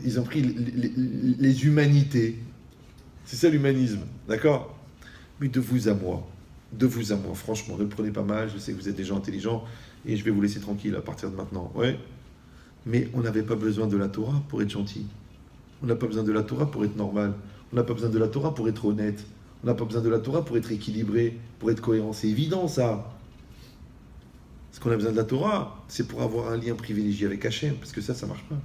A: Ils ont pris les humanités. C'est ça l'humanisme, d'accord? Mais de vous à moi, franchement, ne le prenez pas mal. Je sais que vous êtes des gens intelligents et je vais vous laisser tranquille à partir de maintenant. Ouais. Mais on n'avait pas besoin de la Torah pour être gentil. On n'a pas besoin de la Torah pour être normal. On n'a pas besoin de la Torah pour être honnête. On n'a pas besoin de la Torah pour être équilibré, pour être cohérent. C'est évident, ça. Ce qu'on a besoin de la Torah, c'est pour avoir un lien privilégié avec Hachem, parce que ça marche pas.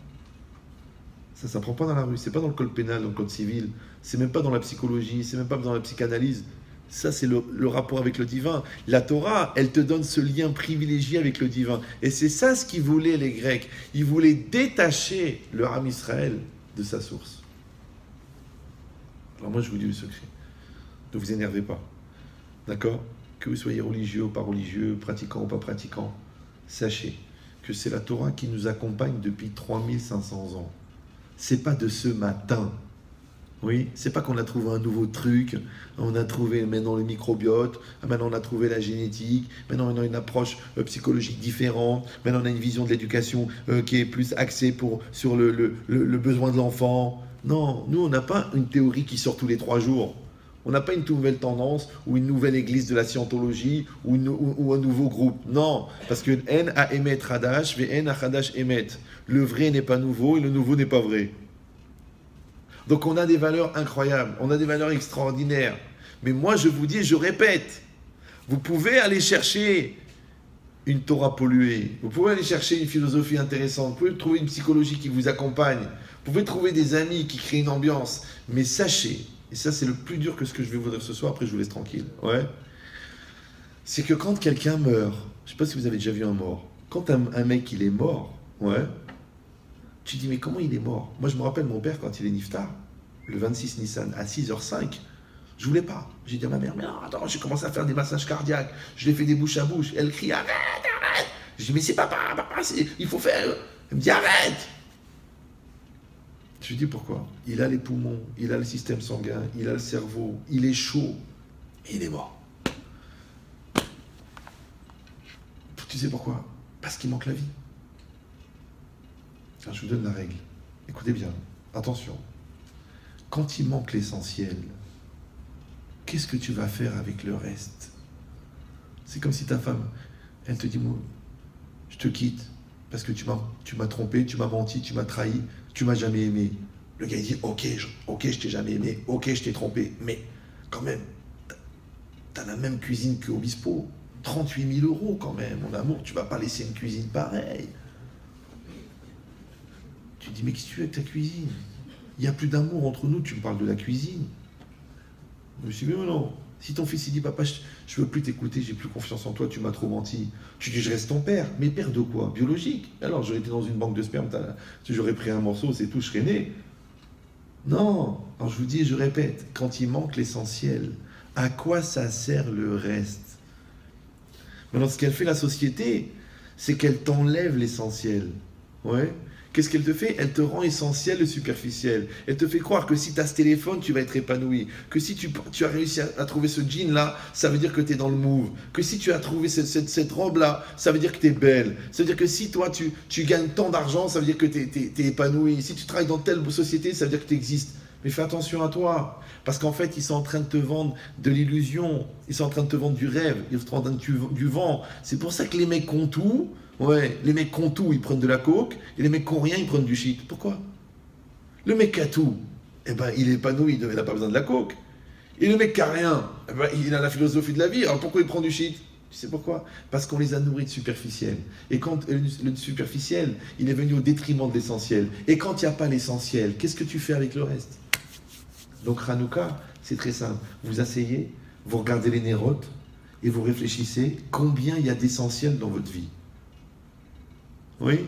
A: Ça ne prend pas dans la rue. C'est pas dans le code pénal, dans le code civil. C'est même pas dans la psychologie. C'est même pas dans la psychanalyse. Ça, c'est le rapport avec le divin. La Torah, elle te donne ce lien privilégié avec le divin. Et c'est ça ce qu'ils voulaient, les Grecs. Ils voulaient détacher le Ham Israël de sa source. Alors moi, je vous dis le secret. Ne vous énervez pas. D'accord? Que vous soyez religieux ou pas religieux, pratiquant ou pas pratiquant, sachez que c'est la Torah qui nous accompagne depuis 3500 ans. C'est pas de ce matin. Oui, c'est pas qu'on a trouvé un nouveau truc, on a trouvé maintenant le microbiote, maintenant on a trouvé la génétique, maintenant on a une approche psychologique différente, maintenant on a une vision de l'éducation qui est plus axée sur le besoin de l'enfant. Non, nous on n'a pas une théorie qui sort tous les 3 jours. On n'a pas une nouvelle tendance ou une nouvelle église de la scientologie ou un nouveau groupe. Non, parce que en a emet hadash, ve en a hadash emet. Le vrai n'est pas nouveau et le nouveau n'est pas vrai. Donc on a des valeurs incroyables, on a des valeurs extraordinaires. Mais moi je vous dis et je répète, vous pouvez aller chercher une Torah polluée, vous pouvez aller chercher une philosophie intéressante, vous pouvez trouver une psychologie qui vous accompagne, vous pouvez trouver des amis qui créent une ambiance. Mais sachez, et ça c'est le plus dur que ce que je vais vous dire ce soir, après je vous laisse tranquille, ouais, c'est que quand quelqu'un meurt, je ne sais pas si vous avez déjà vu un mort, quand un mec il est mort, ouais, tu dis, mais comment il est mort? Moi, je me rappelle mon père, quand il est niftar, le 26 Nissan, à 6h05, je voulais pas. J'ai dit à ma mère, mais non, attends, j'ai commencé à faire des massages cardiaques. Je l'ai fait des bouche à bouche. Elle crie, arrête. Je dis, mais c'est papa, il faut faire. Elle me dit, arrête. Je lui dis, pourquoi? Il a les poumons, il a le système sanguin, il a le cerveau, il est chaud, et il est mort. Tu sais pourquoi? Parce qu'il manque la vie. Alors, je vous donne la règle. Écoutez bien, attention. Quand il manque l'essentiel, qu'est-ce que tu vas faire avec le reste? C'est comme si ta femme, elle te dit, moi, je te quitte parce que tu m'as trompé, tu m'as menti, tu m'as trahi, tu m'as jamais aimé. Le gars il dit, ok, je t'ai jamais aimé, ok, je t'ai trompé, mais quand même, t'as la même cuisine que Obispo, 38 000 € quand même, mon amour, tu vas pas laisser une cuisine pareille. Tu dis, mais qu'est-ce que tu veux avec ta cuisine? Il n'y a plus d'amour entre nous, tu me parles de la cuisine. Je me suis dit, mais non. Si ton fils il dit, papa, je ne veux plus t'écouter, j'ai plus confiance en toi, tu m'as trop menti. Tu dis, je reste ton père. Mais père de quoi? Biologique. Alors, j'aurais été dans une banque de sperme, j'aurais pris un morceau, c'est tout, je serais né. Non. Alors, je vous dis et je répète, quand il manque l'essentiel, à quoi ça sert le reste? Maintenant, ce qu'elle fait la société, c'est qu'elle t'enlève l'essentiel. Ouais. Qu'est-ce qu'elle te fait? Elle te rend essentiel le superficiel. Elle te fait croire que si tu as ce téléphone, tu vas être épanoui. Que si tu as réussi à trouver ce jean-là, ça veut dire que tu es dans le move. Que si tu as trouvé cette robe-là, ça veut dire que tu es belle. Ça veut dire que si toi, tu gagnes tant d'argent, ça veut dire que tu es épanoui. Si tu travailles dans telle société, ça veut dire que tu existes. Mais fais attention à toi. Parce qu'en fait, ils sont en train de te vendre de l'illusion. Ils sont en train de te vendre du rêve. Ils sont en train de te vendre du vent. C'est pour ça que les mecs ont tout. Ouais, les mecs qui ont tout, ils prennent de la coke, et les mecs qui n'ont rien, ils prennent du shit. Pourquoi? Le mec qui a tout, eh ben, il est épanoui, il n'a pas besoin de la coke. Et le mec qui n'a rien, eh ben, il a la philosophie de la vie. Alors pourquoi il prend du shit? Tu sais pourquoi? Parce qu'on les a nourris de superficiel. Et quand le superficiel, il est venu au détriment de l'essentiel. Et quand il n'y a pas l'essentiel, qu'est-ce que tu fais avec le reste? Donc Hanouka, c'est très simple. Vous asseyez, vous regardez les nérotes, et vous réfléchissez combien il y a d'essentiel dans votre vie. Oui?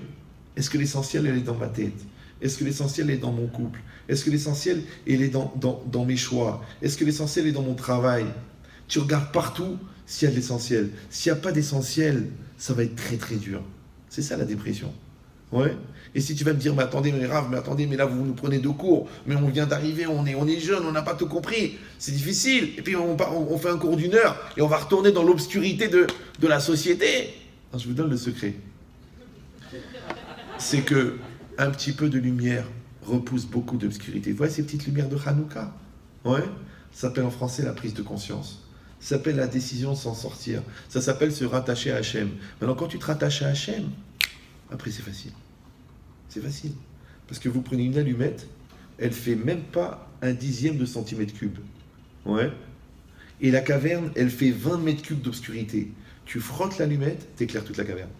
A: Est-ce que l'essentiel, elle est dans ma tête? Est-ce que l'essentiel est dans mon couple? Est-ce que l'essentiel, elle est dans mes choix? Est-ce que l'essentiel est dans mon travail? Tu regardes partout s'il y a de l'essentiel. S'il n'y a pas d'essentiel, ça va être très très dur. C'est ça la dépression. Ouais? Et si tu vas me dire, mais attendez, mais Rav, mais attendez, mais là vous nous prenez 2 cours, mais on vient d'arriver, on est jeune, on n'a pas tout compris, c'est difficile. Et puis on fait un cours d'1 heure et on va retourner dans l'obscurité de la société. Alors, je vous donne le secret. C'est que un petit peu de lumière repousse beaucoup d'obscurité. Vous voyez ces petites lumières de Hanouka? Ouais? Ça s'appelle en français la prise de conscience. Ça s'appelle la décision de s'en sortir. Ça s'appelle se rattacher à Hachem. Maintenant, quand tu te rattaches à Hachem, après c'est facile. C'est facile. Parce que vous prenez une allumette, elle fait même pas 1/10 de centimètre cube. Ouais? Et la caverne, elle fait 20 mètres cubes d'obscurité. Tu frottes l'allumette, t'éclaires toute la caverne.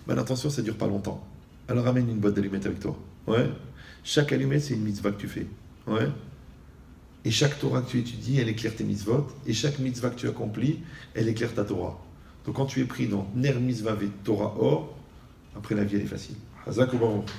A: Ben attention, ça dure pas longtemps. Alors ramène une boîte d'allumettes avec toi. Ouais. Chaque allumette, c'est une mitzvah que tu fais. Ouais. Et chaque Torah que tu étudies, elle éclaire tes mitzvot. Et chaque mitzvah que tu accomplis, elle éclaire ta Torah. Donc quand tu es pris dans Ner mitzvah ve Torah or, après la vie, elle est facile. Hazak ou Baruch.